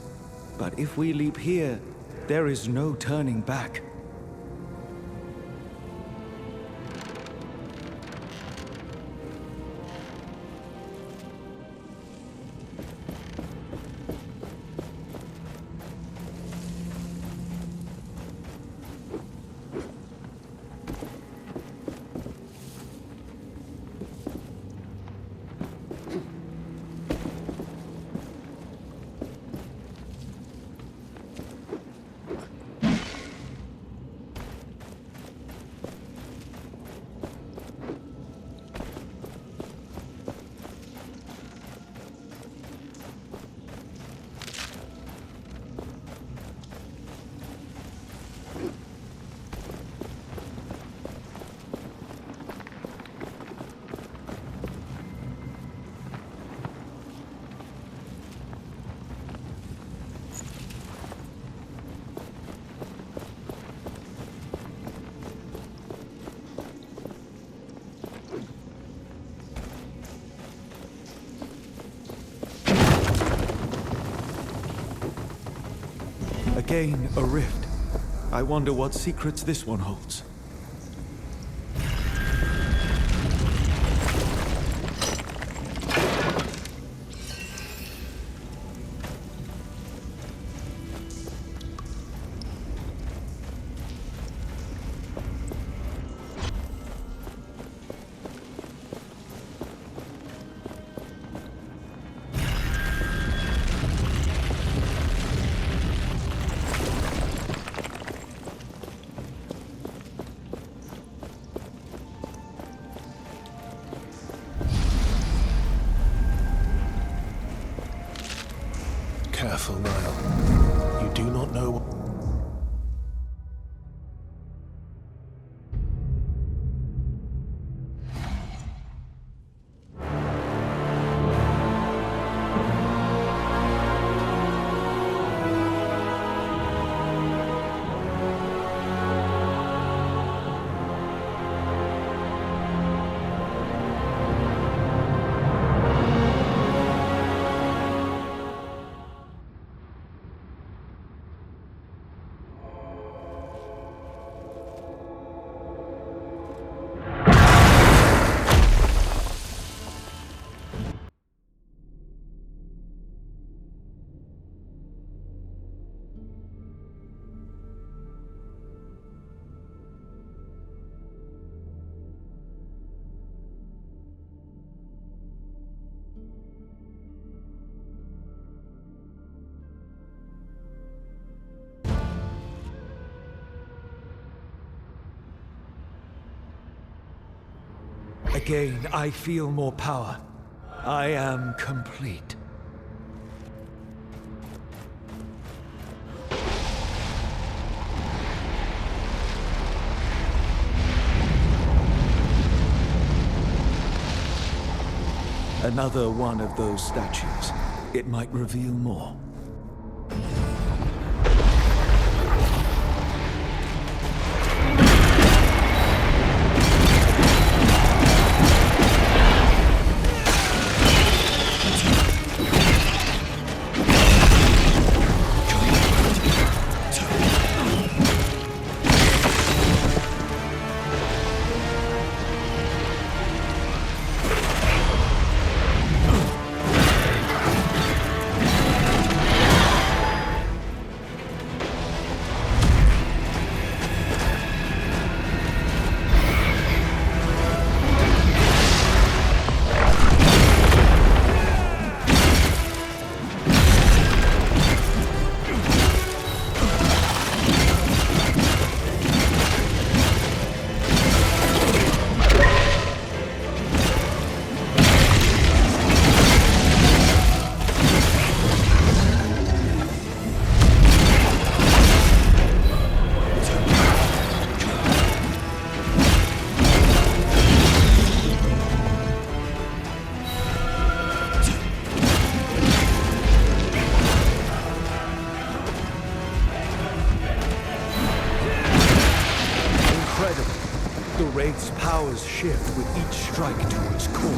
But if we leap here, there is no turning back. Again, a rift. I wonder what secrets this one holds. Careful, Niall. You do not know what... Again, I feel more power. I am complete. Another one of those statues. It might reveal more. The Wraith's powers shift with each strike to its core.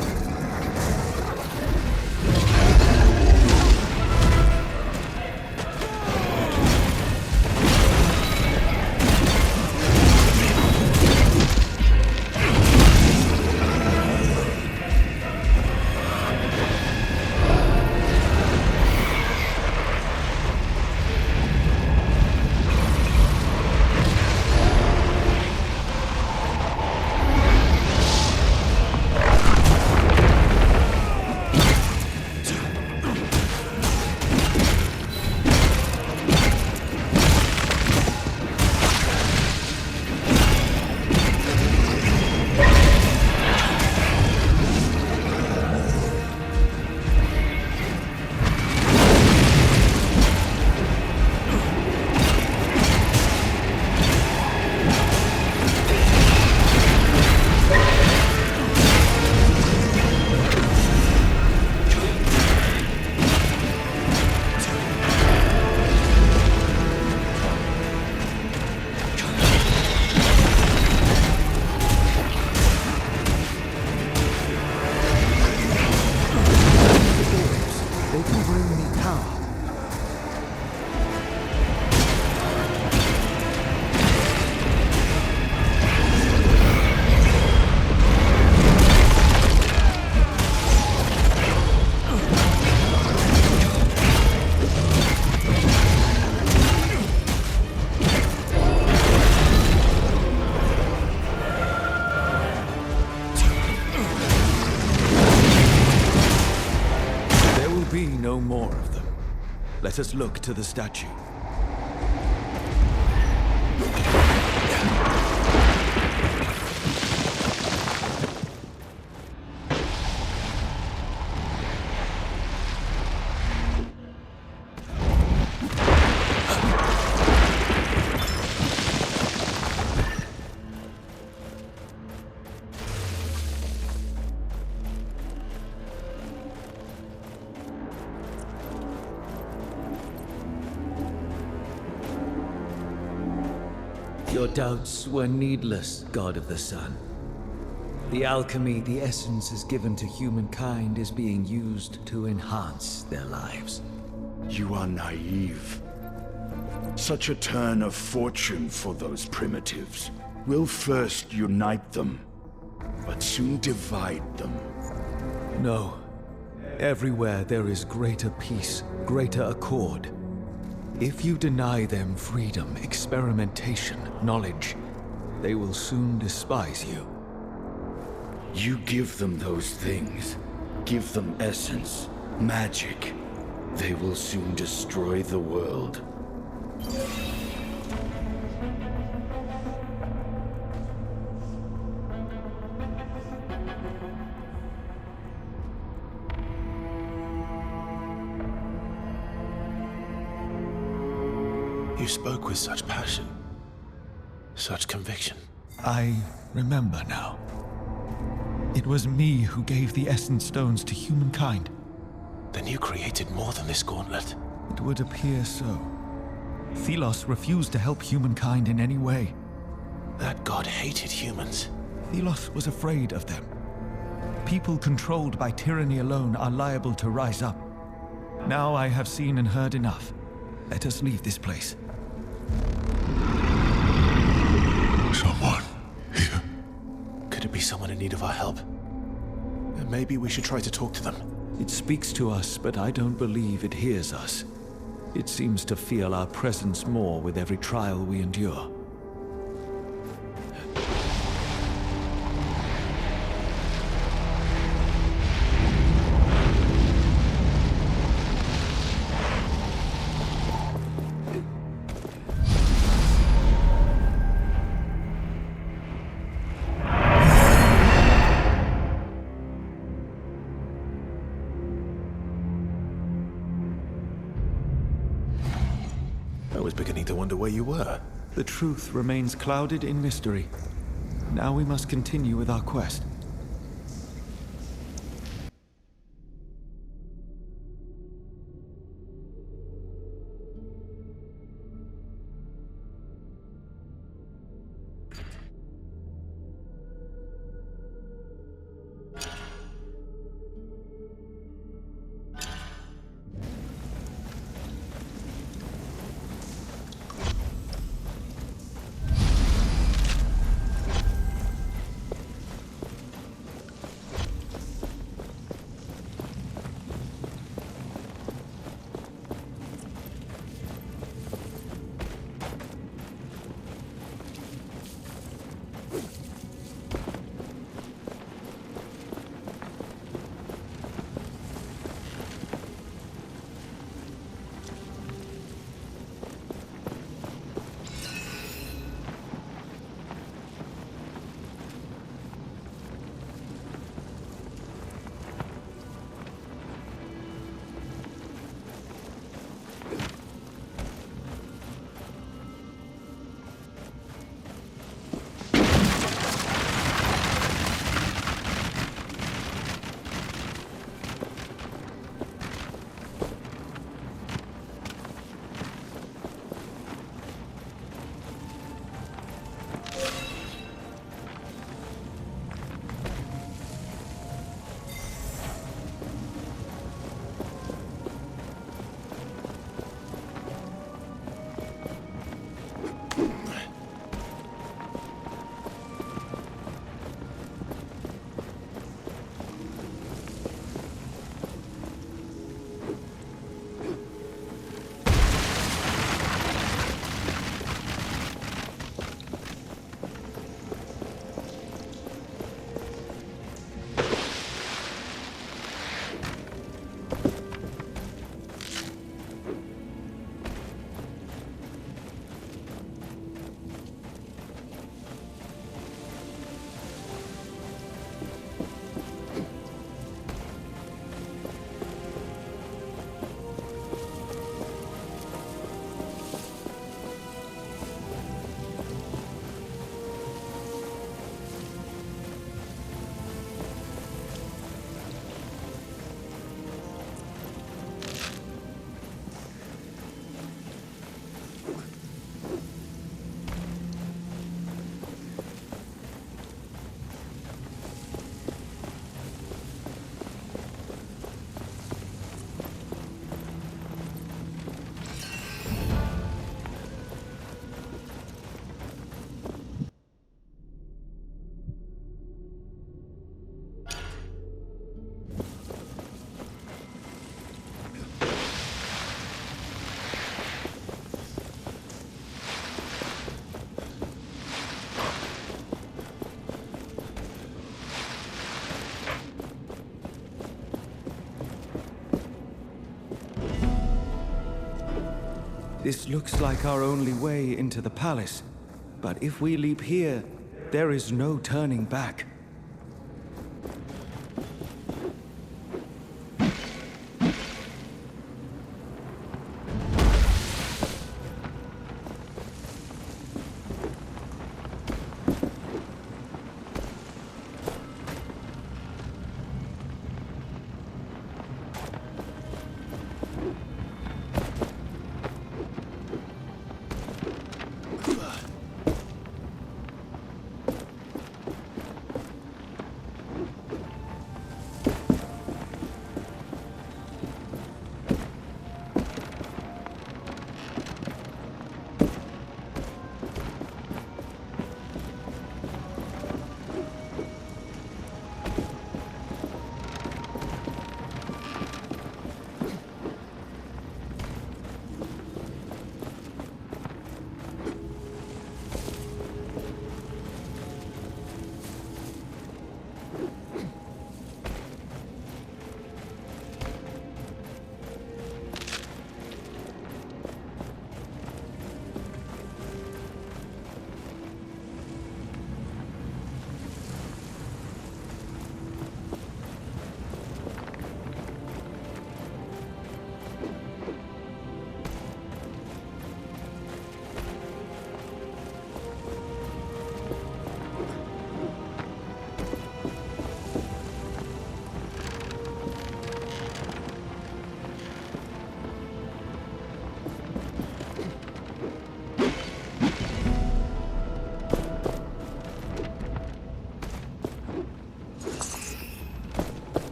Let us look to the statue. Your doubts were needless, God of the Sun. The alchemy the essence is given to humankind is being used to enhance their lives. You are naive. Such a turn of fortune for those primitives will first unite them, but soon divide them. No. Everywhere there is greater peace, greater accord. If you deny them freedom, experimentation, knowledge, they will soon despise you. You give them those things. Give them essence, magic. They will soon destroy the world. You spoke with such passion, such conviction. I remember now. It was me who gave the Essence Stones to humankind. Then you created more than this gauntlet. It would appear so. Thelos refused to help humankind in any way. That god hated humans. Thelos was afraid of them. People controlled by tyranny alone are liable to rise up. Now I have seen and heard enough. Let us leave this place. Someone here. Could it be someone in need of our help? And maybe we should try to talk to them. It speaks to us, but I don't believe it hears us. It seems to feel our presence more with every trial we endure. I was beginning to wonder where you were. The truth remains clouded in mystery. Now we must continue with our quest. This looks like our only way into the palace. But if we leap here, there is no turning back.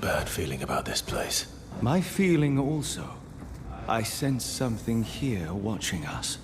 Bad feeling about this place. My feeling also. I sense something here watching us.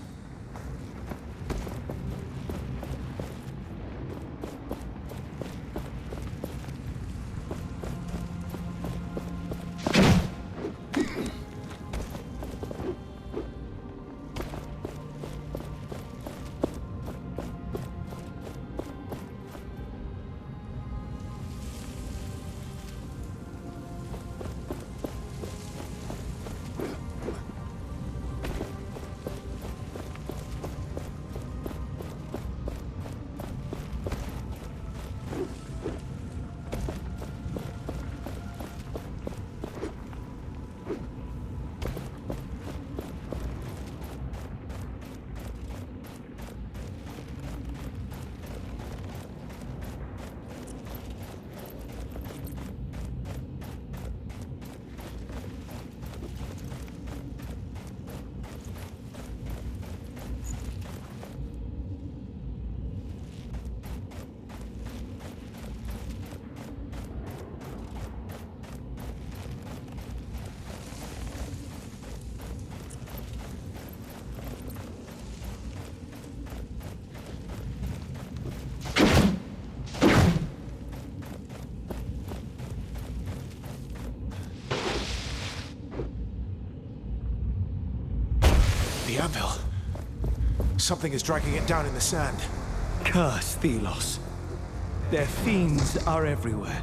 The anvil. Something is dragging it down in the sand. Curse Thelos. Their fiends are everywhere.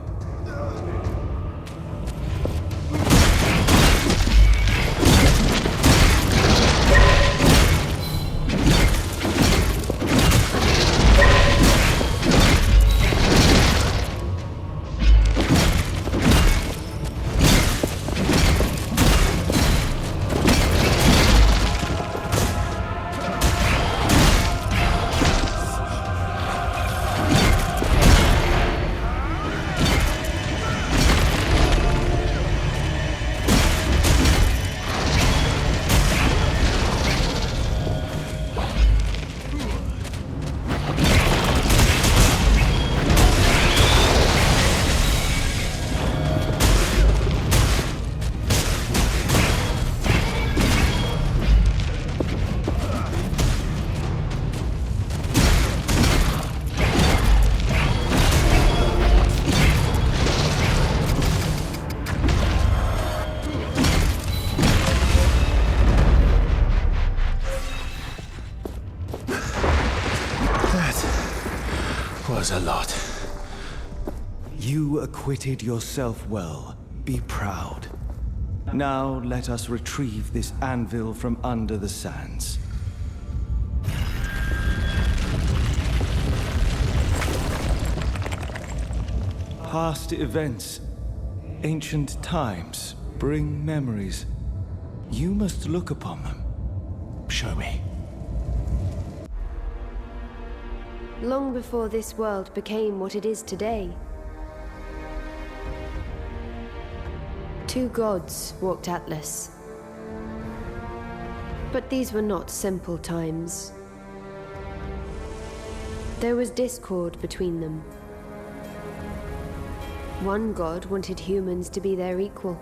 was a lot. You acquitted yourself well. Be proud. Now let us retrieve this anvil from under the sands. Past events, ancient times, bring memories. You must look upon them. Show me. Long before this world became what it is today, two gods walked Atlas. But these were not simple times. There was discord between them. One god wanted humans to be their equal,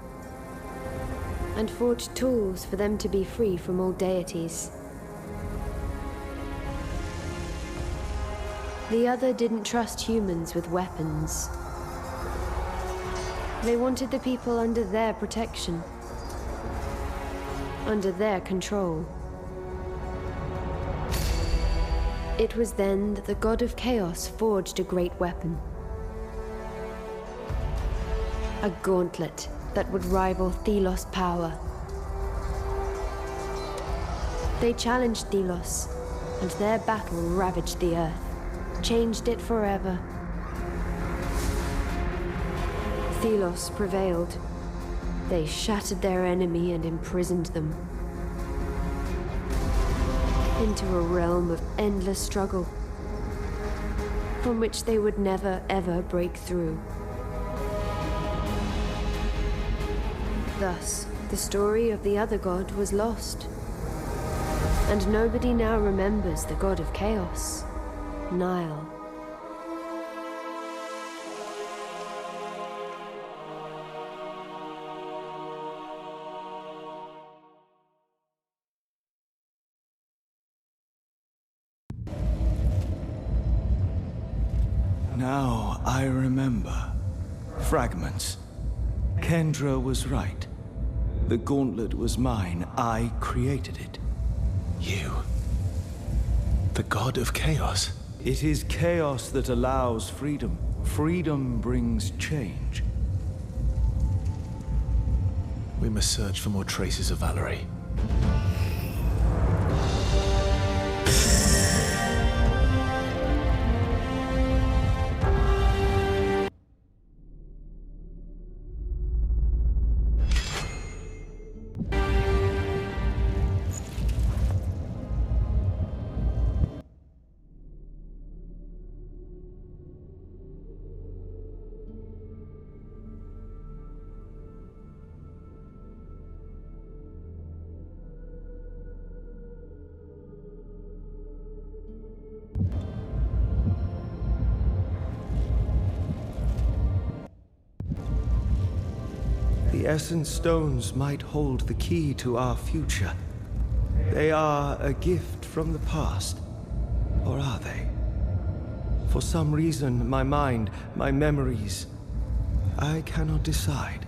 and forged tools for them to be free from all deities. The other didn't trust humans with weapons. They wanted the people under their protection, under their control. It was then that the god of chaos forged a great weapon. A gauntlet that would rival Thelos' power. They challenged Thelos, and their battle ravaged the Earth, changed it forever. Thelos prevailed. They shattered their enemy and imprisoned them into a realm of endless struggle, from which they would never, ever break through. Thus, the story of the other god was lost. And nobody now remembers the god of chaos, Nile. Now I remember. Fragments. Kendra was right. The gauntlet was mine. I created it. You? The god of chaos? It is chaos that allows freedom. Freedom brings change. We must search for more traces of Valerie. The Essence Stones might hold the key to our future. They are a gift from the past. Or are they? For some reason, my mind, my memories, I cannot decide.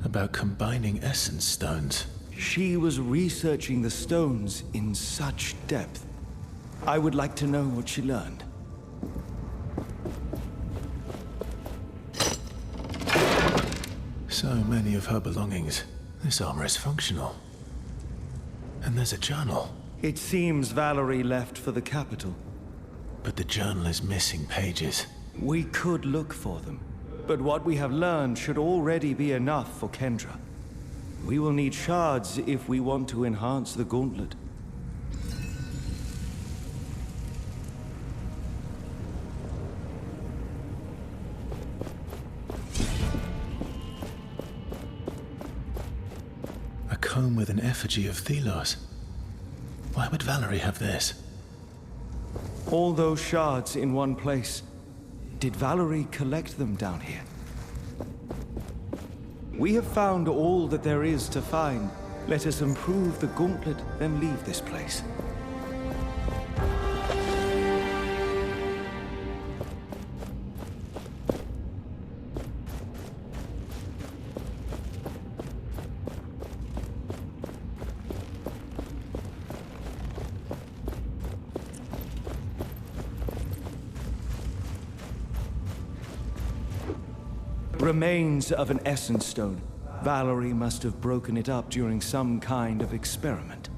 About combining essence stones. She was researching the stones in such depth. I would like to know what she learned. So many of her belongings. This armor is functional. And there's a journal. It seems Valerie left for the capital. But the journal is missing pages. We could look for them, but what we have learned should already be enough for Kendra. We will need shards if we want to enhance the gauntlet. A comb with an effigy of Thelos. Why would Valerie have this? All those shards in one place. Did Valerie collect them down here? We have found all that there is to find. Let us improve the gauntlet, then leave this place. Remains of an essence stone. Valerie must have broken it up during some kind of experiment.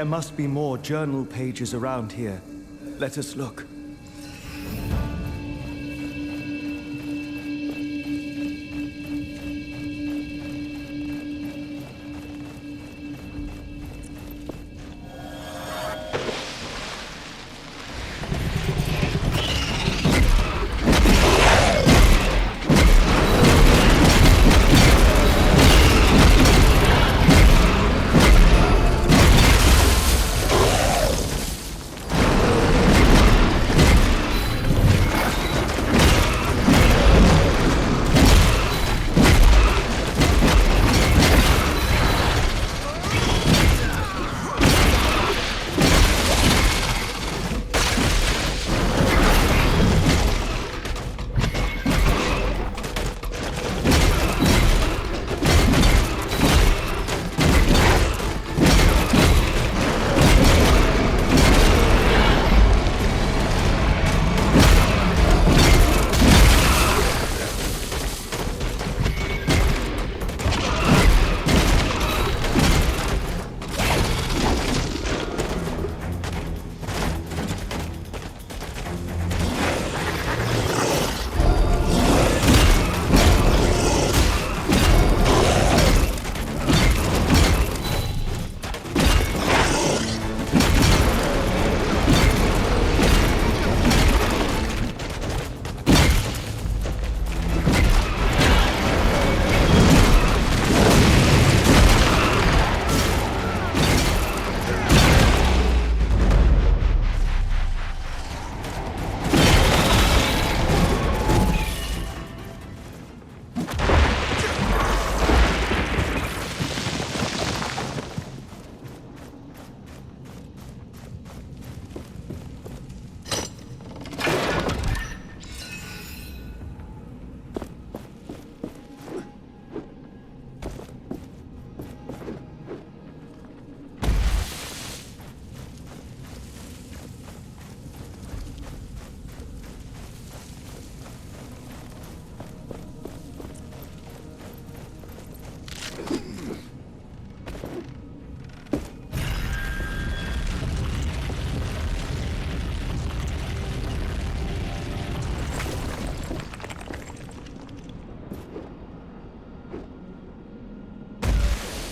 There must be more journal pages around here. Let us look.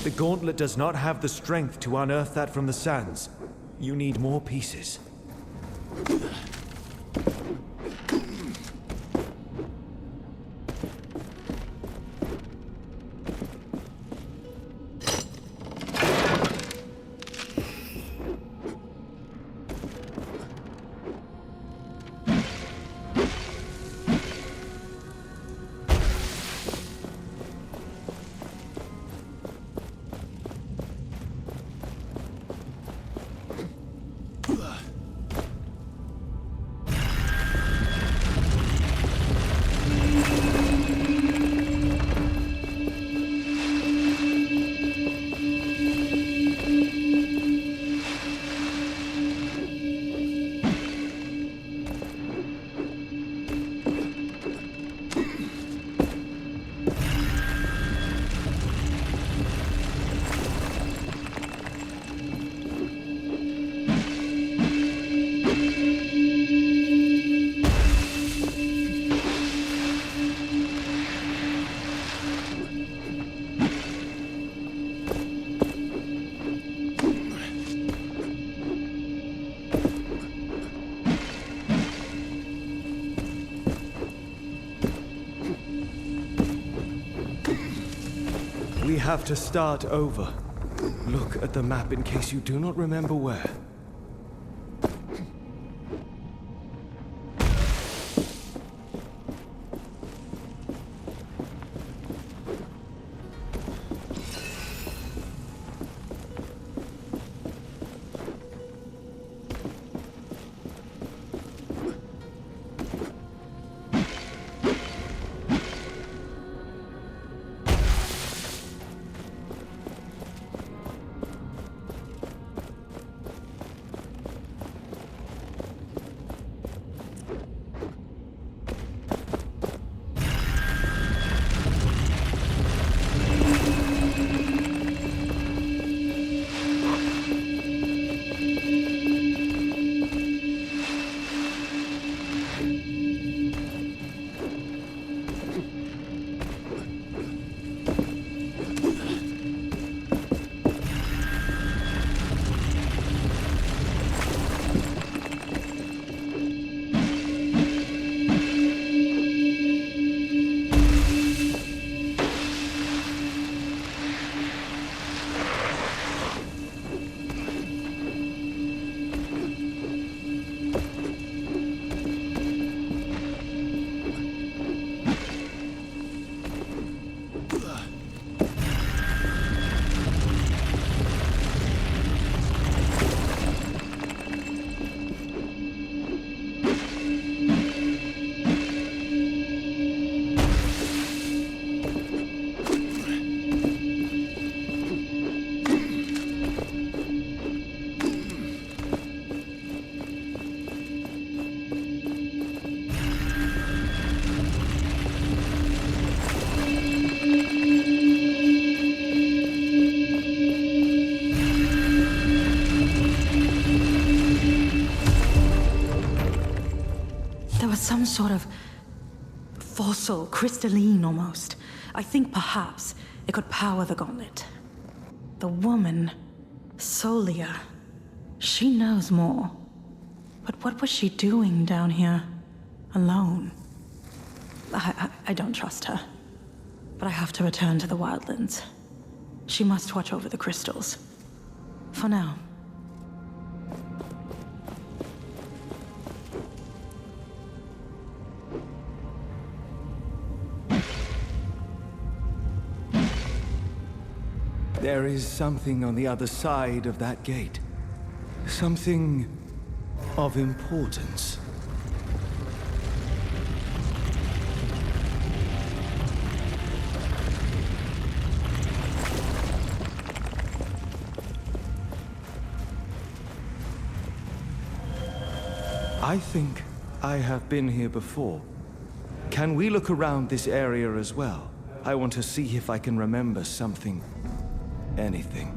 The gauntlet does not have the strength to unearth that from the sands. You need more pieces. We have to start over. Look at the map in case you do not remember where. sort of fossil, crystalline almost. I think perhaps it could power the gauntlet. The woman, Solia, she knows more. But what was she doing down here, alone? I don't trust her. But I have to return to the wildlands. She must watch over the crystals. For now. There is something on the other side of that gate. Something of importance. I think I have been here before. Can we look around this area as well? I want to see if I can remember something. Anything.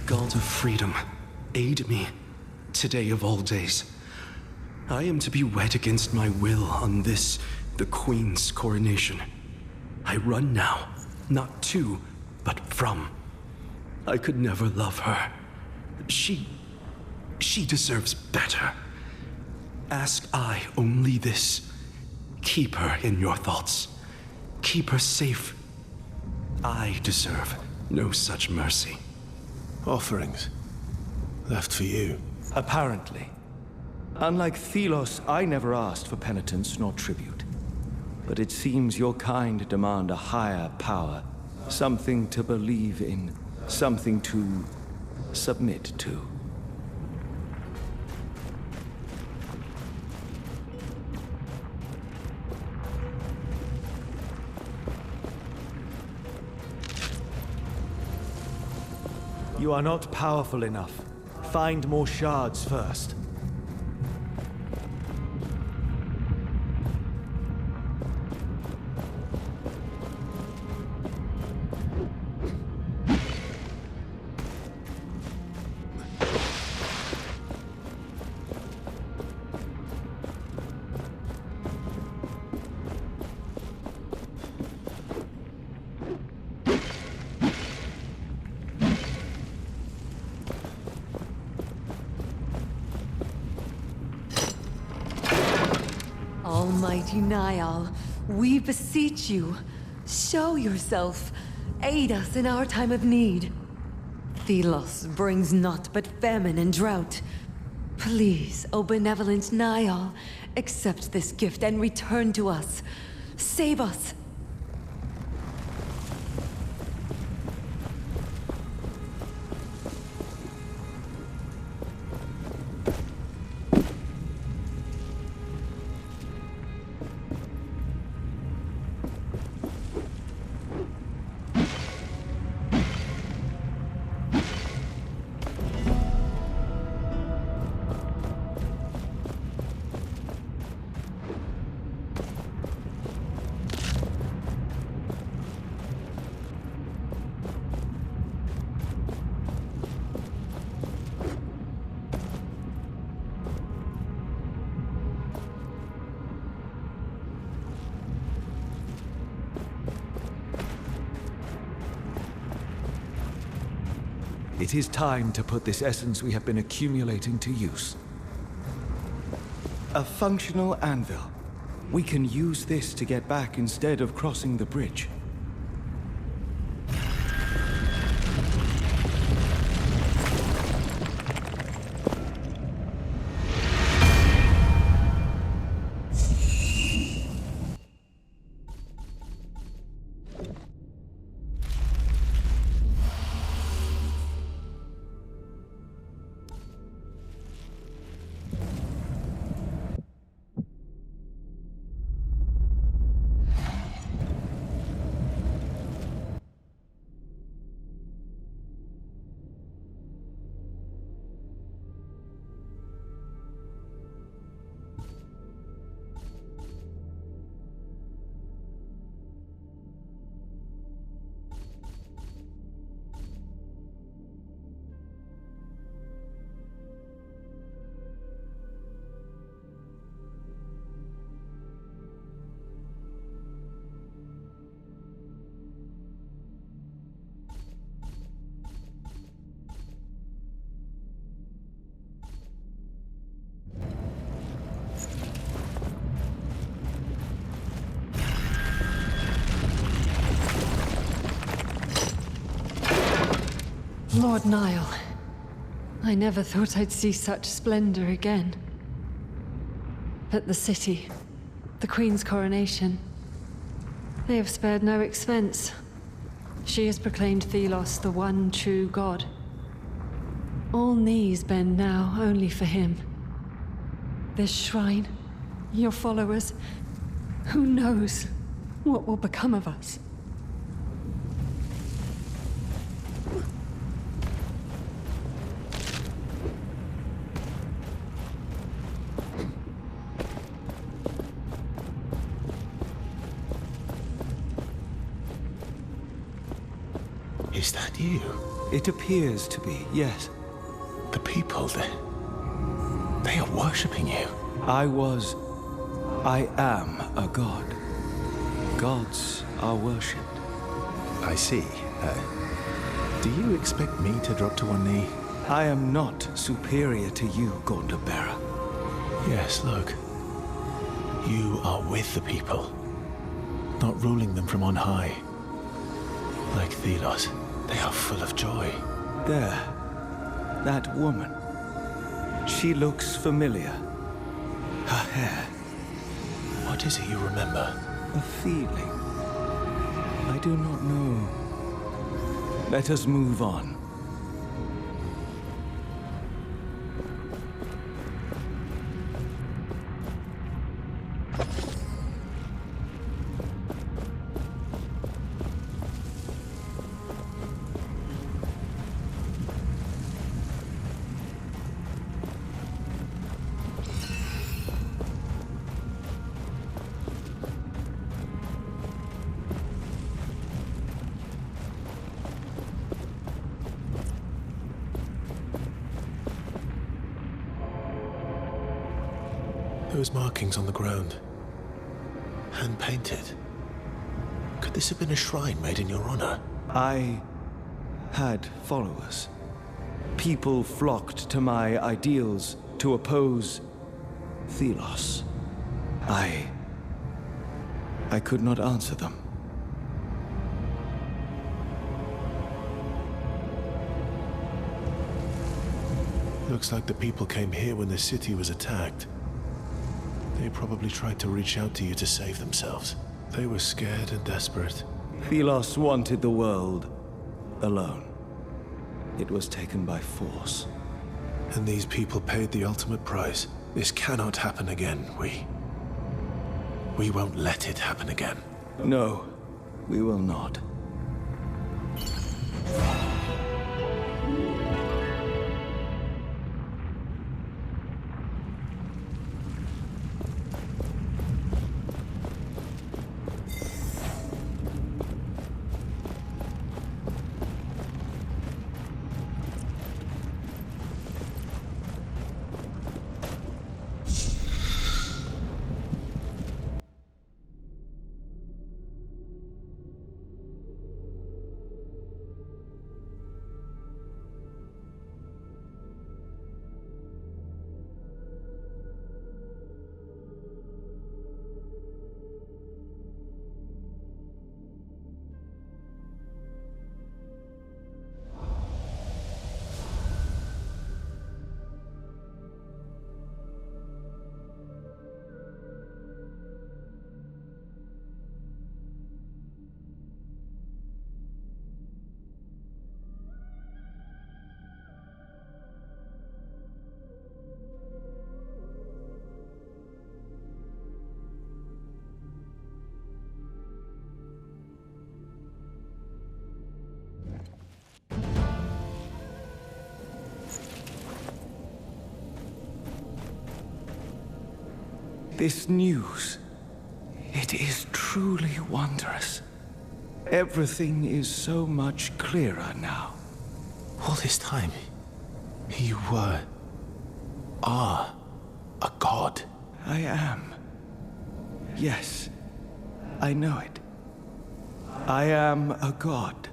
God of freedom, aid me, today of all days. I am to be wed against my will on this, the Queen's coronation. I run now, not to, but from. I could never love her. She deserves better. Ask I only this. Keep her in your thoughts. Keep her safe. I deserve no such mercy. Offerings. Left for you. Apparently. Unlike Thelos, I never asked for penitence nor tribute. But it seems your kind demand a higher power. Something to believe in. Something to submit to. You are not powerful enough. Find more shards first. mighty Niall, we beseech you, show yourself. Aid us in our time of need. Thelos brings naught but famine and drought. Please, O benevolent Niall, accept this gift and return to us. Save us. It is time to put this essence we have been accumulating to use. A functional anvil. We can use this to get back instead of crossing the bridge. Lord Niall, I never thought I'd see such splendor again. But the city, the Queen's coronation, they have spared no expense. She has proclaimed Thelos the one true god. All knees bend now only for him. This shrine, your followers, who knows what will become of us? Is that you? It appears to be, yes. The people, they are worshipping you. I am a god. Gods are worshipped. I see. Do you expect me to drop to one knee? I am not superior to you, Gauntlet Bearer. Yes, look. You are with the people, not ruling them from on high. Like Thelos, they are full of joy. There. That woman. She looks familiar. Her hair. What is it you remember? A feeling. I do not know. Let us move on. Those markings on the ground. Hand-painted. Could this have been a shrine made in your honor? I had followers. People flocked to my ideals to oppose Thelos. I I could not answer them. Looks like the people came here when the city was attacked. They probably tried to reach out to you to save themselves. They were scared and desperate. Thelos wanted the world alone. It was taken by force. And these people paid the ultimate price. This cannot happen again, We won't let it happen again. No, we will not. This news, it is truly wondrous. Everything is so much clearer now. All this time, you are a god. I am. Yes, I know it. I am a god.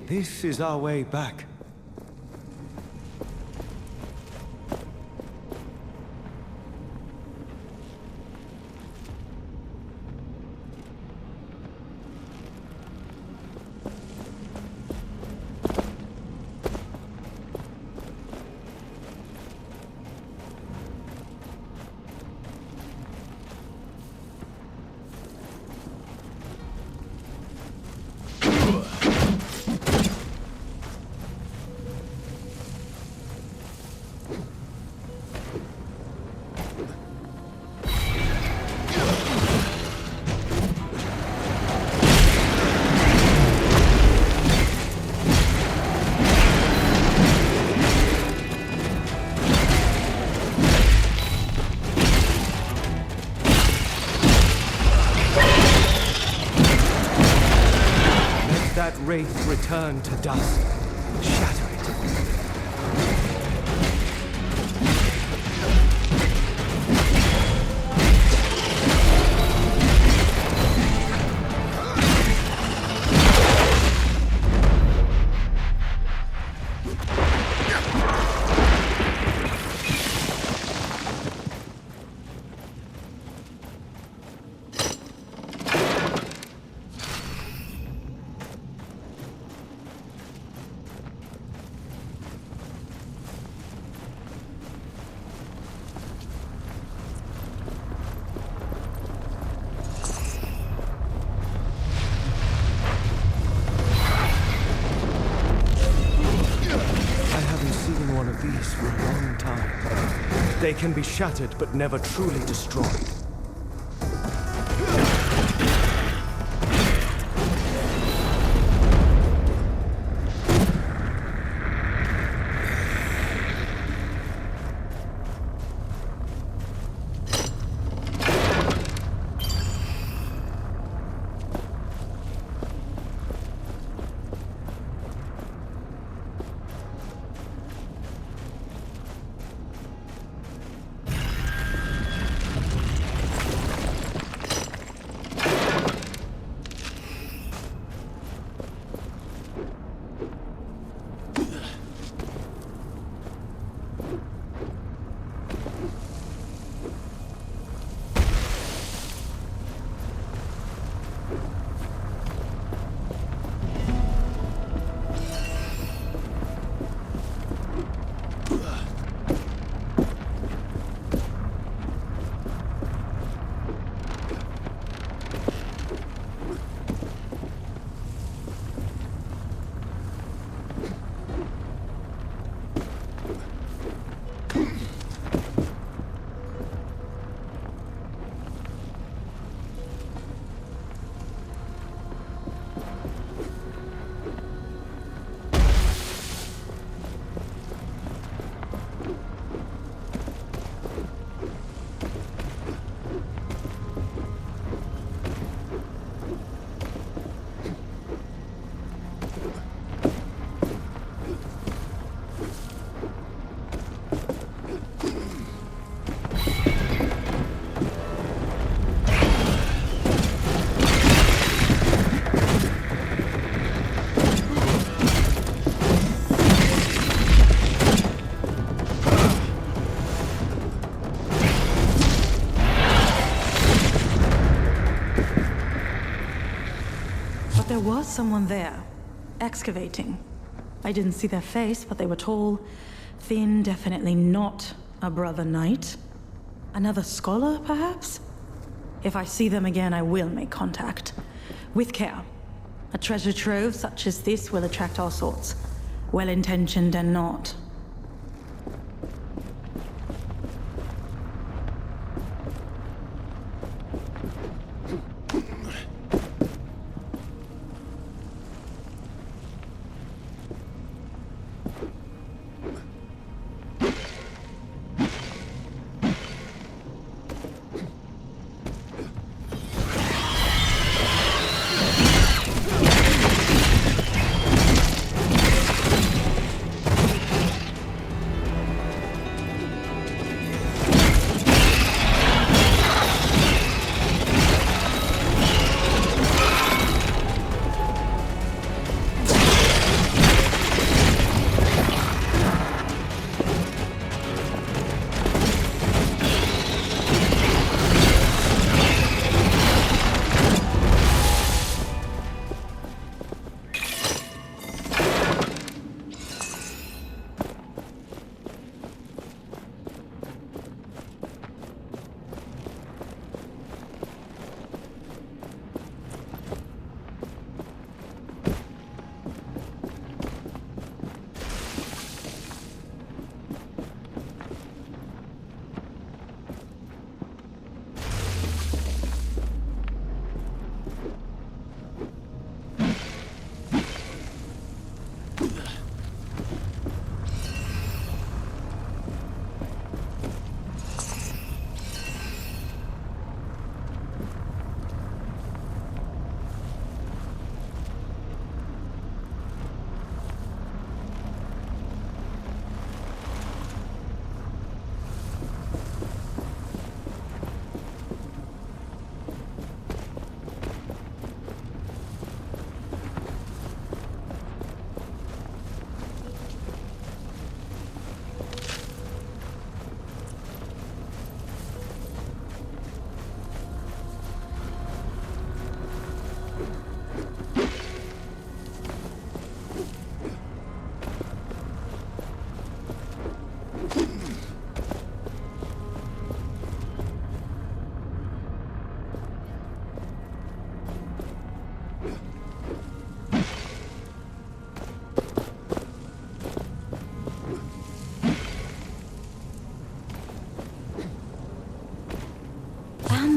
This is our way back. wraith return to dust. Shatter it. These for a long time. They can be shattered, but never truly destroyed. There was someone there, excavating. I didn't see their face, but they were tall, thin, definitely not a brother knight. Another scholar, perhaps? If I see them again, I will make contact. With care. A treasure trove such as this will attract all sorts, well-intentioned and not.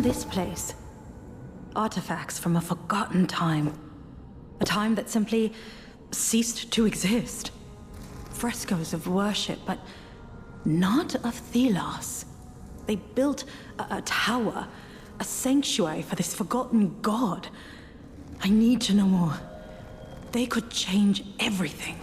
found this place. Artifacts from a forgotten time. A time that simply ceased to exist. Frescoes of worship, but not of Thelos. They built a tower, a sanctuary for this forgotten god. I need to know more. They could change everything.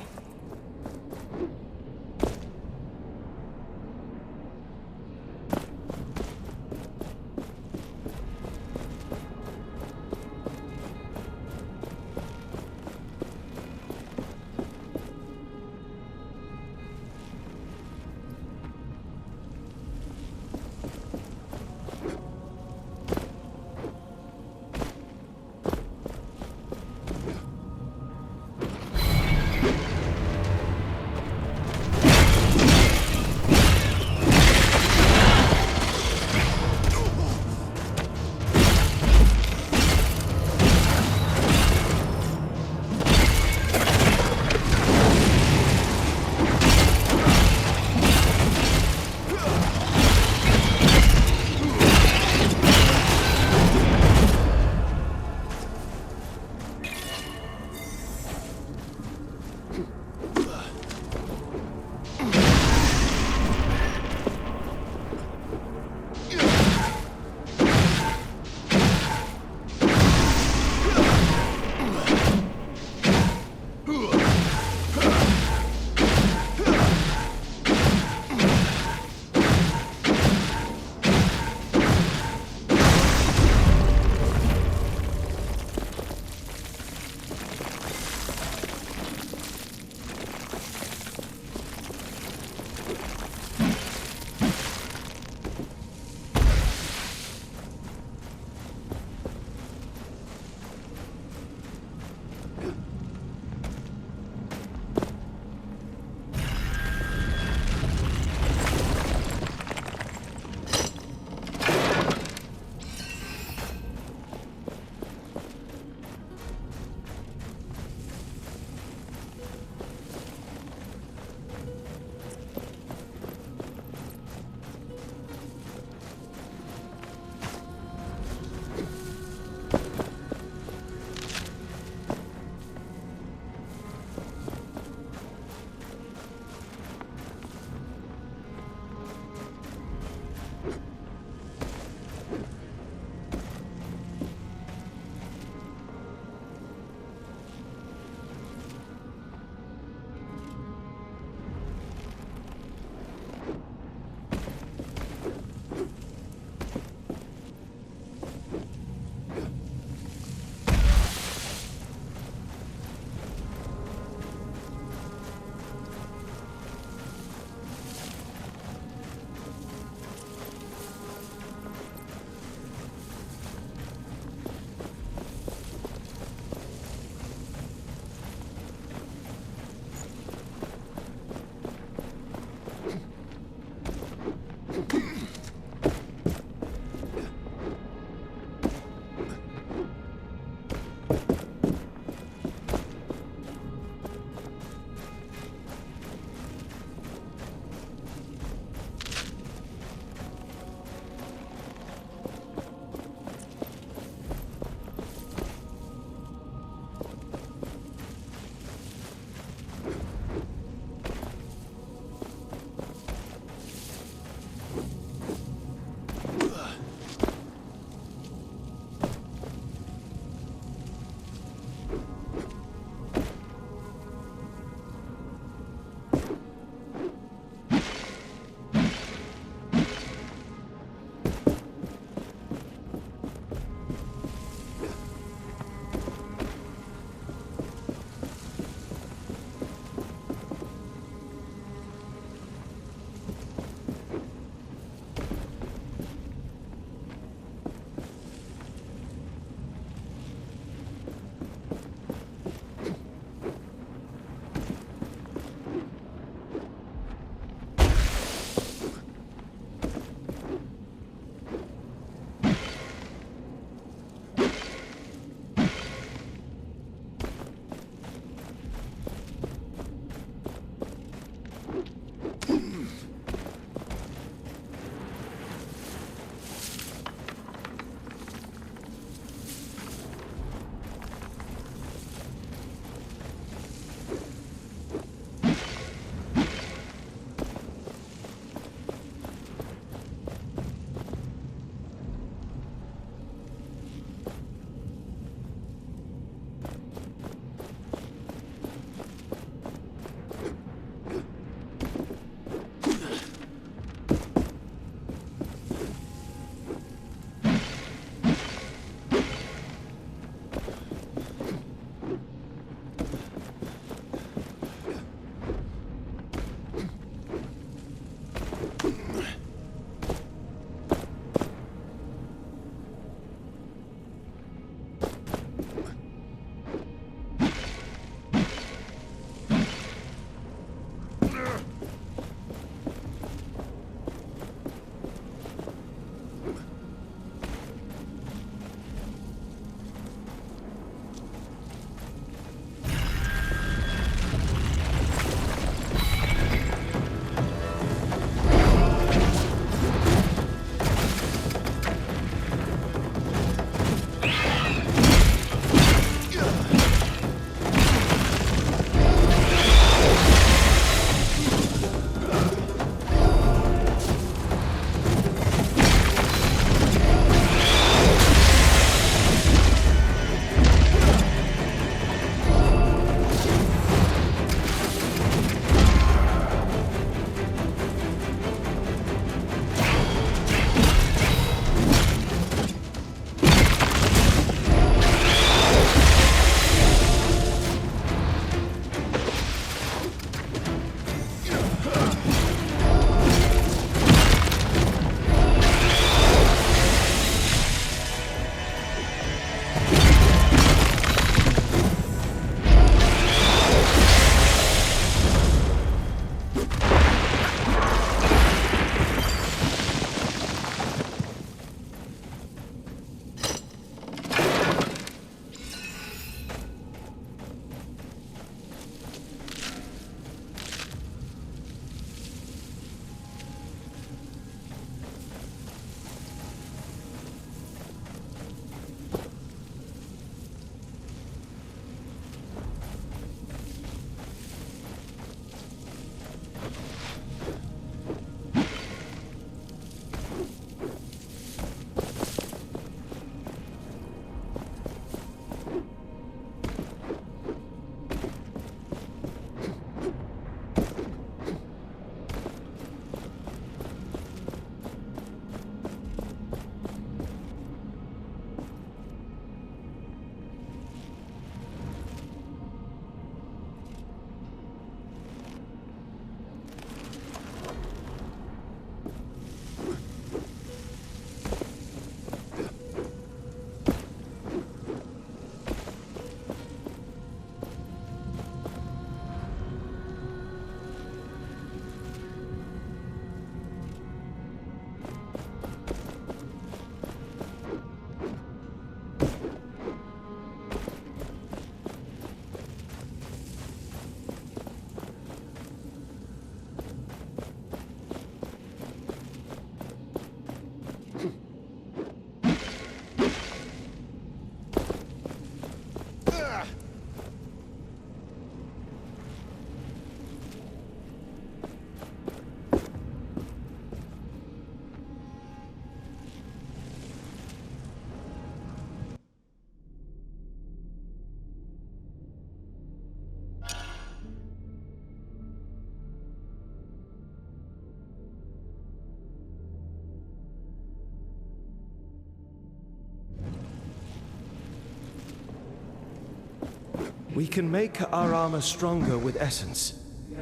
We can make our armor stronger with essence.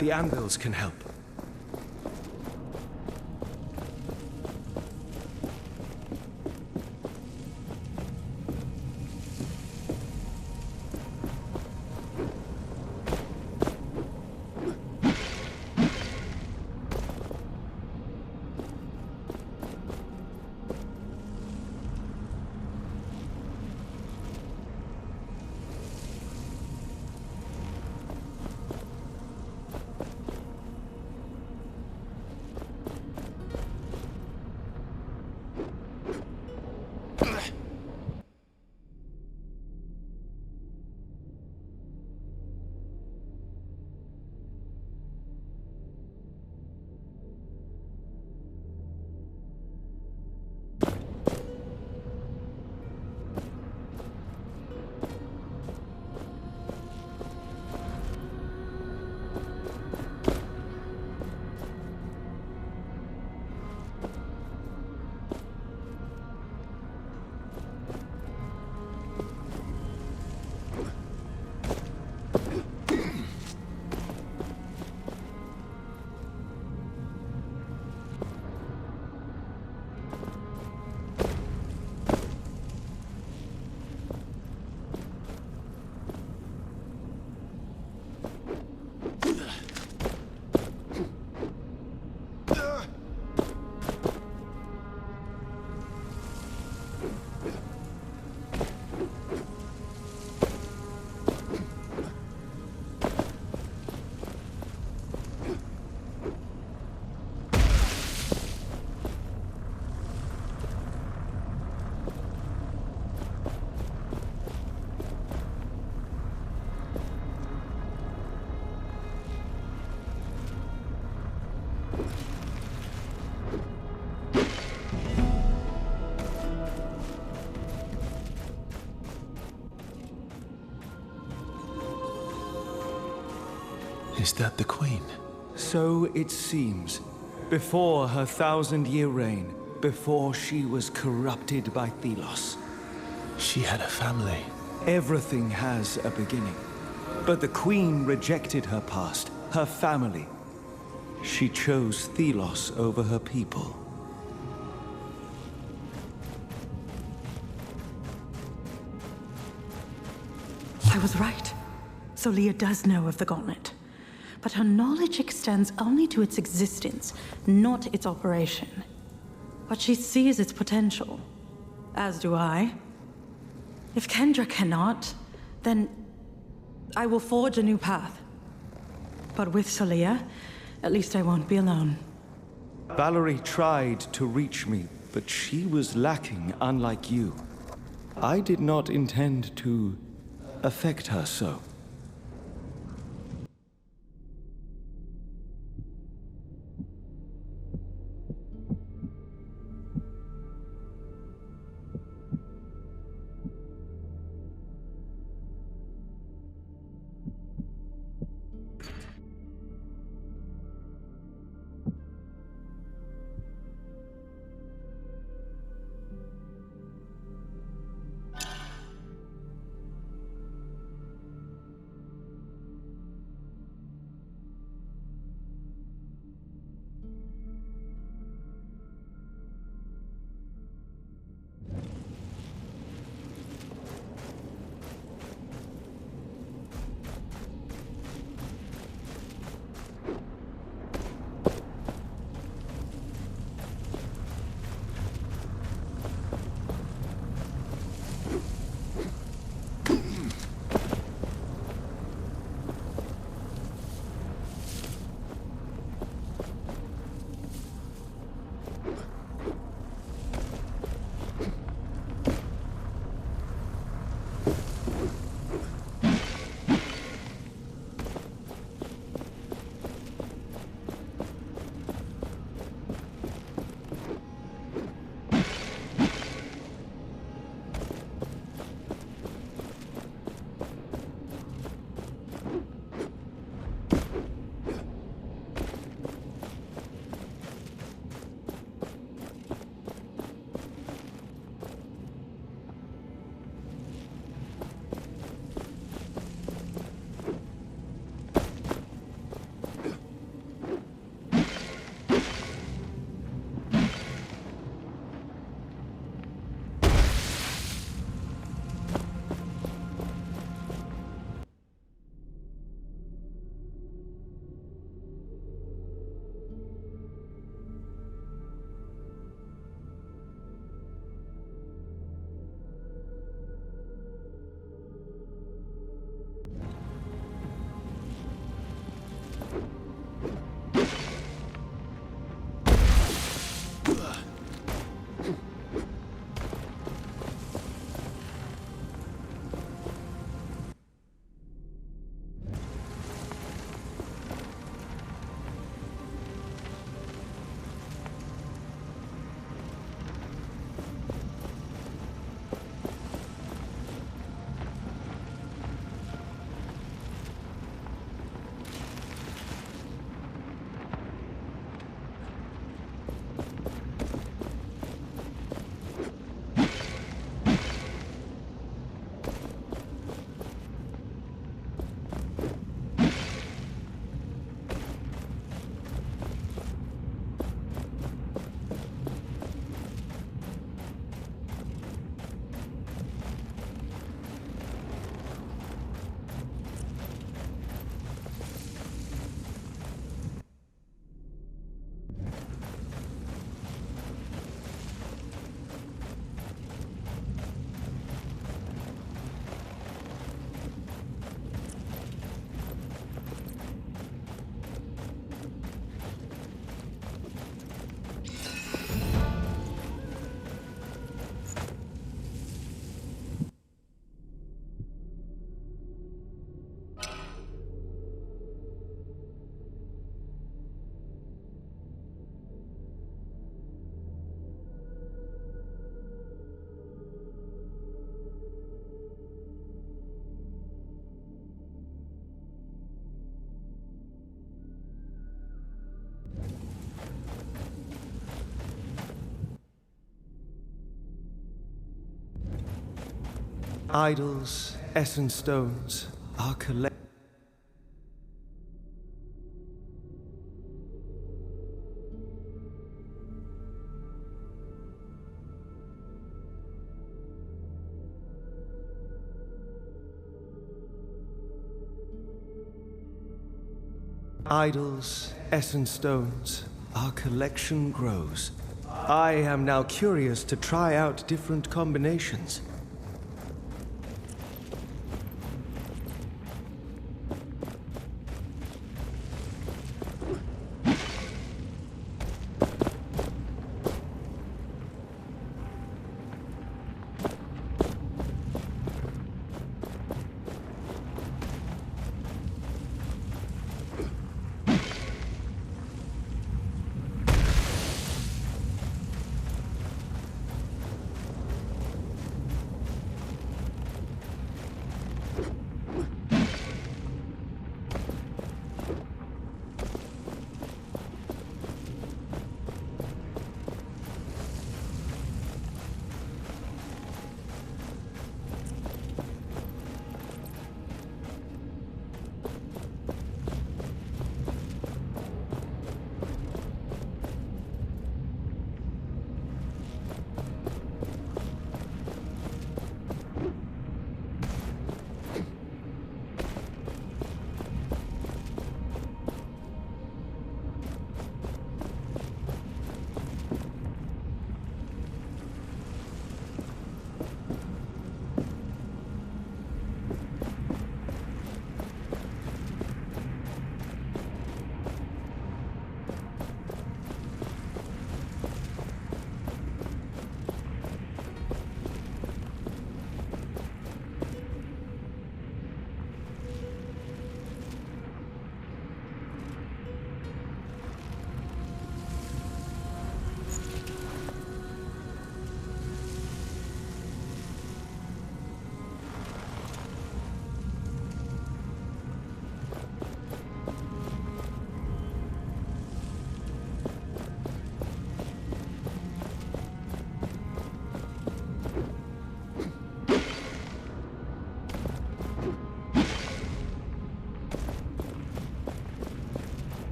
The anvils can help. Is that the Queen? So it seems. Before her 1,000-year reign, before she was corrupted by Thelos. She had a family. Everything has a beginning. But the Queen rejected her past, her family. She chose Thelos over her people. I was right. Solia does know of the gauntlet. But her knowledge extends only to its existence, not its operation. But she sees its potential. As do I. If Kendra cannot, then I will forge a new path. But with Solia, at least I won't be alone. Valerie tried to reach me, but she was lacking, unlike you. I did not intend to affect her so. Idols, essence stones, are collect. Idols, essence stones, our collection grows. I am now curious to try out different combinations.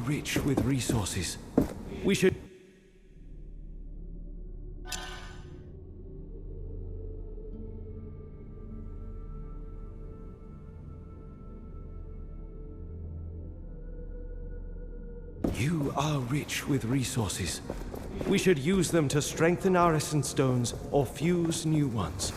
rich with resources. We should... You are rich with resources. We should use them to strengthen our essence stones or fuse new ones.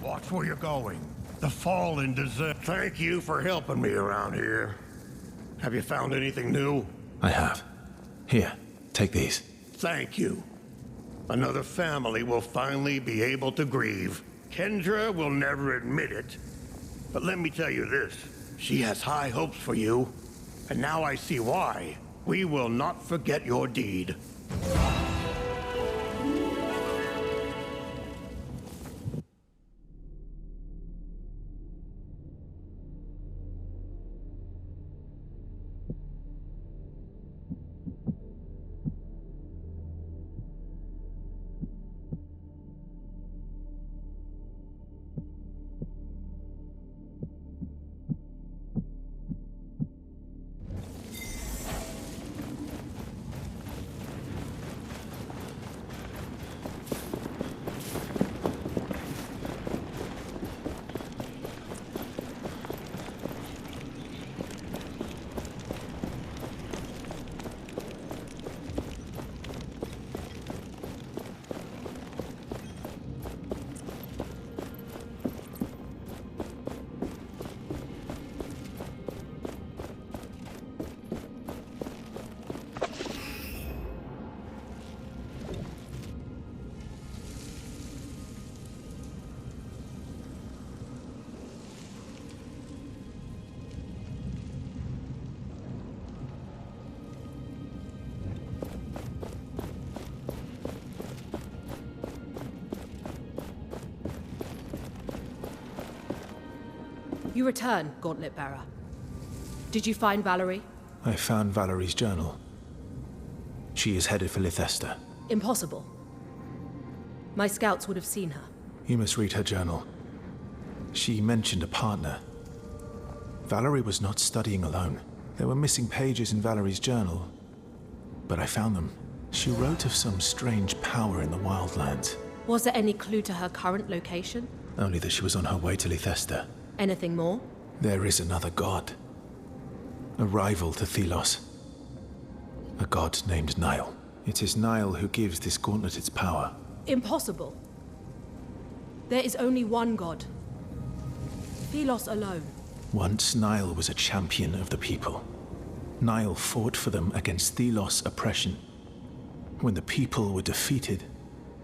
Watch where you're going. The fallen deserve. Thank you for helping me around here. Have you found anything new? I have. Here, take these. Thank you. Another family will finally be able to grieve. Kendra will never admit it, but let me tell you this. She has high hopes for you, and now I see why. We will not forget your deed. You return, Gauntlet Bearer. Did you find Valerie? I found Valerie's journal. She is headed for Lythester. Impossible. My scouts would have seen her. You must read her journal. She mentioned a partner. Valerie was not studying alone. There were missing pages in Valerie's journal, but I found them. She wrote of some strange power in the wildlands. Was there any clue to her current location? Only that she was on her way to Lythester. Anything more? There is another god. A rival to Thelos. A god named Nile. It is Nile who gives this gauntlet its power. Impossible. There is only one god. Thelos alone. Once Nile was a champion of the people. Nile fought for them against Thelos' oppression. When the people were defeated,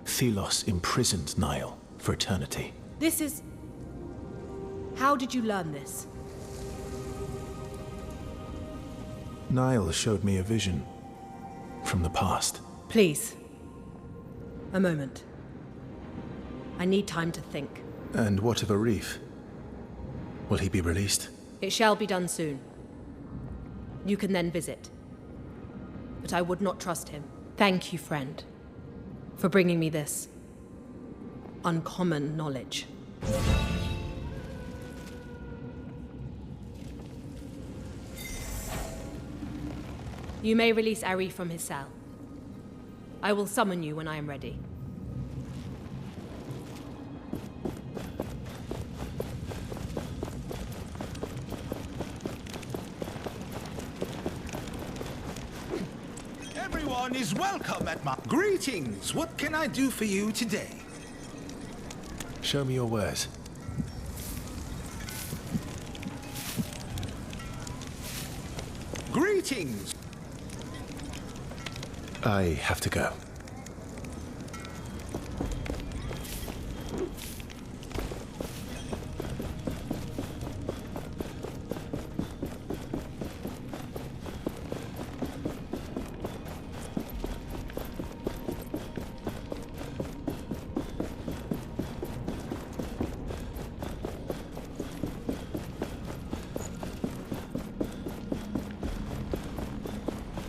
Thelos imprisoned Nile for eternity. This is... How did you learn this? Nile showed me a vision from the past. Please. A moment. I need time to think. And what of Arif? Will he be released? It shall be done soon. You can then visit. But I would not trust him. Thank you, friend, for bringing me this uncommon knowledge. You may release Arif from his cell. I will summon you when I am ready. Everyone is welcome at my... Greetings! What can I do for you today? Show me your wares. Greetings! I have to go.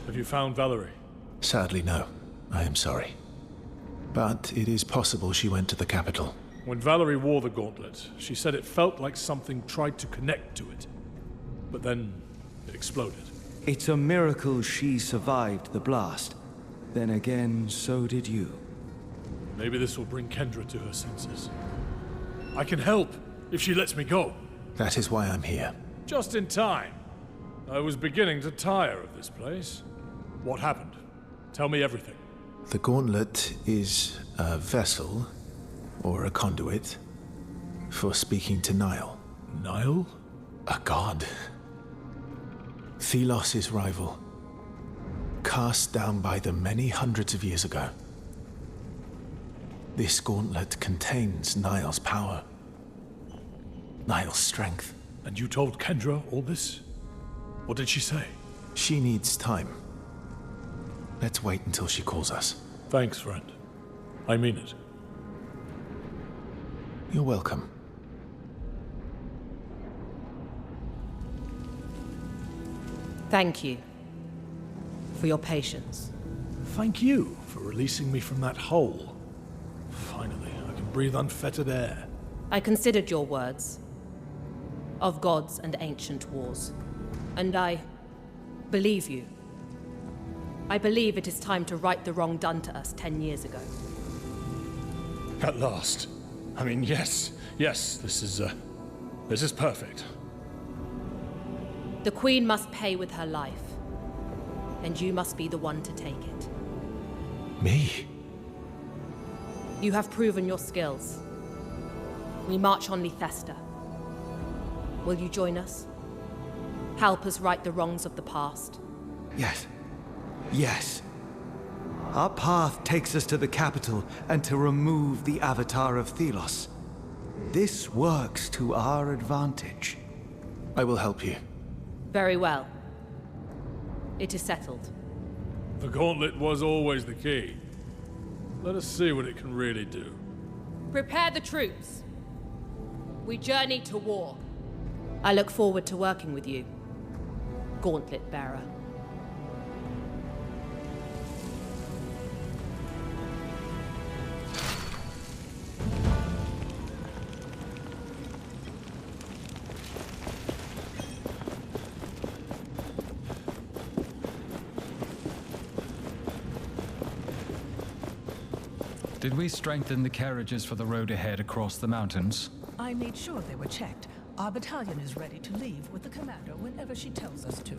Have you found Valerie? Sadly, no. I am sorry. But it is possible she went to the capital. When Valerie wore the gauntlet, she said it felt like something tried to connect to it. But then it exploded. It's a miracle she survived the blast. Then again, so did you. Maybe this will bring Kendra to her senses. I can help, if she lets me go. That is why I'm here. Just in time. I was beginning to tire of this place. What happened? Tell me everything. The gauntlet is a vessel, or a conduit, for speaking to Nile. Nile? A god. Thelos' rival. Cast down by them many hundreds of years ago. This gauntlet contains Nile's power. Nile's strength. And you told Kendra all this? What did she say? She needs time. Let's wait until she calls us. Thanks, friend. I mean it. You're welcome. Thank you for your patience. Thank you for releasing me from that hole. Finally, I can breathe unfettered air. I considered your words of gods and ancient wars, and I believe you. I believe it is time to right the wrong done to us 10 years ago. At last. I mean, yes, this is perfect. The Queen must pay with her life, and you must be the one to take it. Me? You have proven your skills. We march on Lythester. Will you join us? Help us right the wrongs of the past? Yes. Yes. Our path takes us to the capital and to remove the avatar of Thelos. This works to our advantage. I will help you. Very well. It is settled. The gauntlet was always the key. Let us see what it can really do. Prepare the troops. We journey to war. I look forward to working with you, Gauntlet Bearer. Did we strengthen the carriages for the road ahead across the mountains? I made sure they were checked. Our battalion is ready to leave with the commander whenever she tells us to.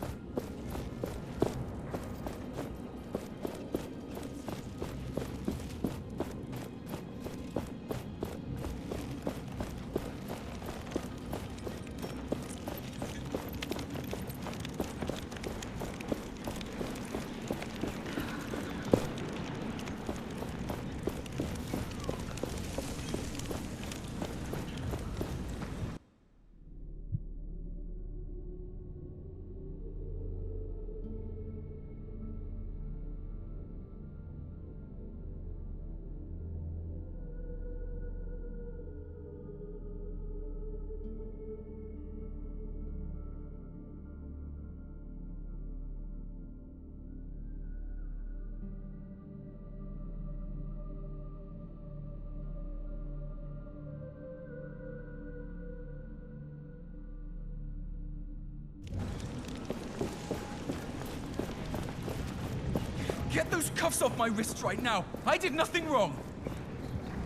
Get those cuffs off my wrists right now! I did nothing wrong!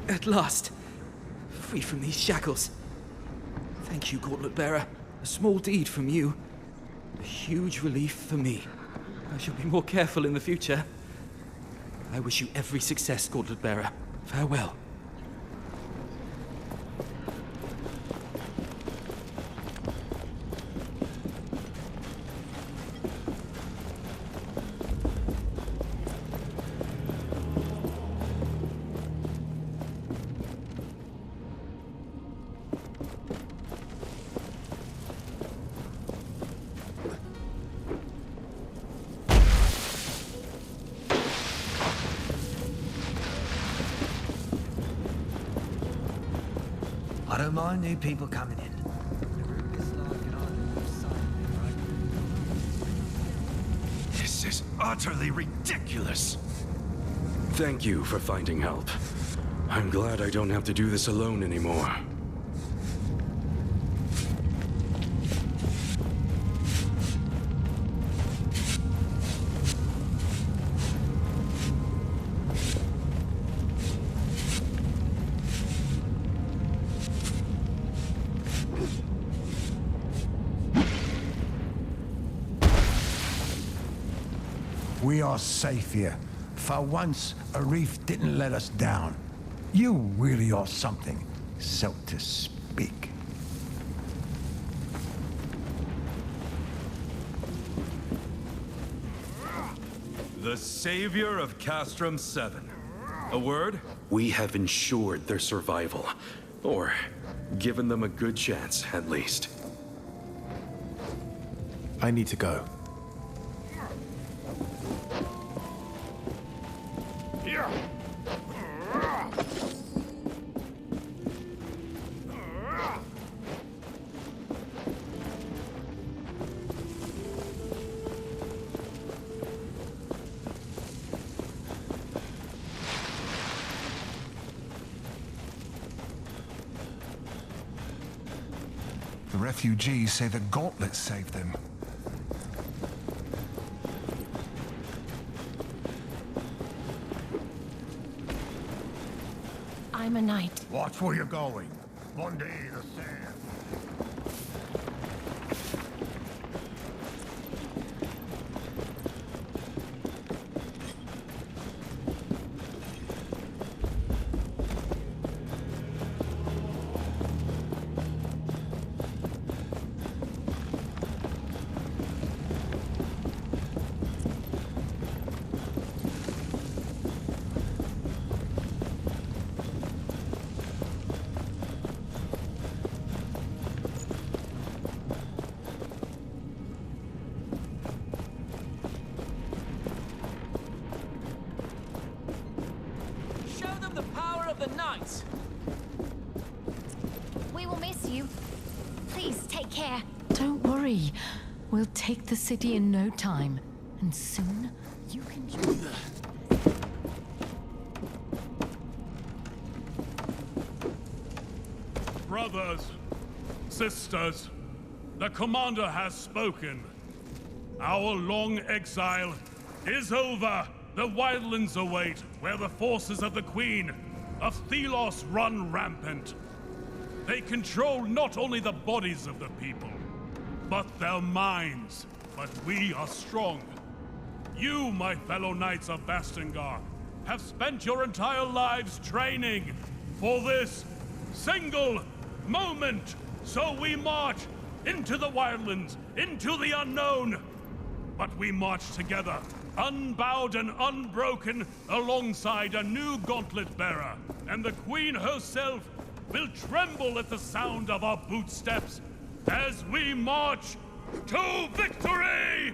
At last, free from these shackles. Thank you, Gauntlet Bearer. A small deed from you. A huge relief for me. I shall be more careful in the future. I wish you every success, Gauntlet Bearer. Farewell. I don't mind new people coming in. This is utterly ridiculous. Thank you for finding help. I'm glad I don't have to do this alone anymore. We are safe here. For once, a reef didn't let us down. You really are something, so to speak. The savior of Castrum 7. A word? We have ensured their survival. Or given them a good chance, at least. I need to go. The refugees say the Gauntlet saved them. I'm a knight. Watch where you're going. One day the sand. We will miss you. Please take care. Don't worry. We'll take the city in no time. And soon, you can join. Brothers, sisters, the commander has spoken. Our long exile is over. The wildlands await, where the forces of the Queen of Thelos run rampant. They control not only the bodies of the people, but their minds. But we are strong. You, my fellow knights of Bastengar, have spent your entire lives training for this single moment. So we march into the wildlands, into the unknown. But we march together, unbowed and unbroken, alongside a new gauntlet bearer. And the Queen herself will tremble at the sound of our bootsteps as we march to victory!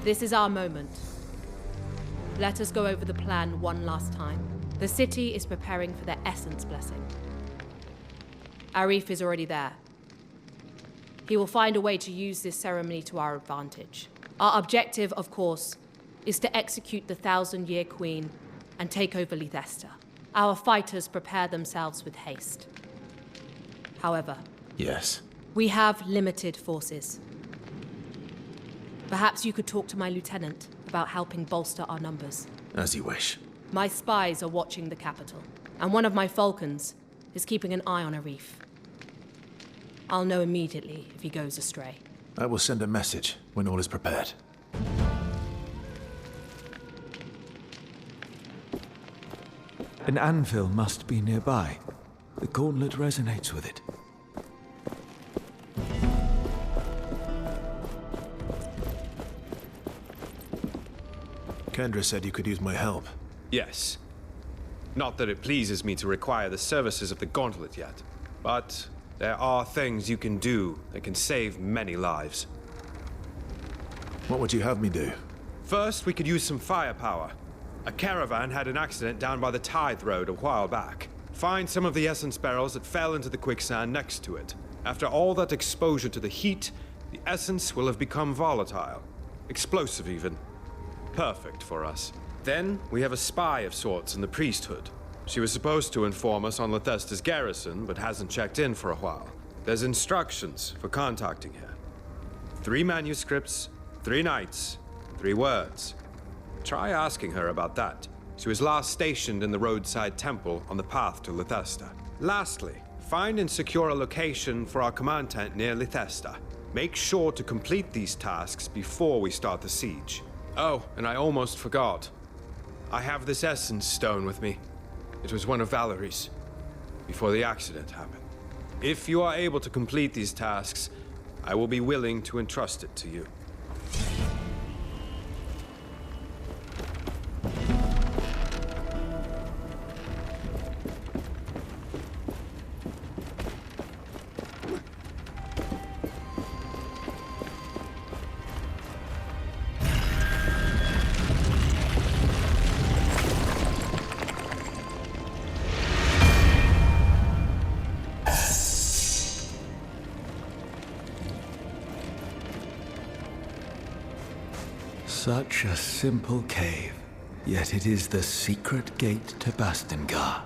This is our moment. Let us go over the plan one last time. The city is preparing for their Essence Blessing. Arif is already there. He will find a way to use this ceremony to our advantage. Our objective, of course, is to execute the 1,000-Year Queen and take over Lethesta. Our fighters prepare themselves with haste. However, Yes. we have limited forces. Perhaps you could talk to my lieutenant about helping bolster our numbers. As you wish. My spies are watching the capital, and one of my falcons is keeping an eye on Arif. I'll know immediately if he goes astray. I will send a message when all is prepared. An anvil must be nearby. The gauntlet resonates with it. Kendra said you could use my help. Yes. Not that it pleases me to require the services of the Gauntlet yet, but there are things you can do that can save many lives. What would you have me do? First, we could use some firepower. A caravan had an accident down by the Tithe Road a while back. Find some of the essence barrels that fell into the quicksand next to it. After all that exposure to the heat, the essence will have become volatile. Explosive, even. Perfect for us. Then, we have a spy of sorts in the priesthood. She was supposed to inform us on Lethesta's garrison, but hasn't checked in for a while. There's instructions for contacting her. 3 manuscripts, 3 nights, 3 words. Try asking her about that. She was last stationed in the roadside temple on the path to Lethesta. Lastly, find and secure a location for our command tent near Lethesta. Make sure to complete these tasks before we start the siege. Oh, and I almost forgot. I have this essence stone with me. It was one of Valerie's, before the accident happened. If you are able to complete these tasks, I will be willing to entrust it to you. Such a simple cave, yet it is the secret gate to Bastengar.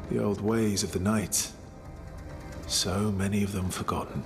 The old ways of the Knights. So many of them forgotten.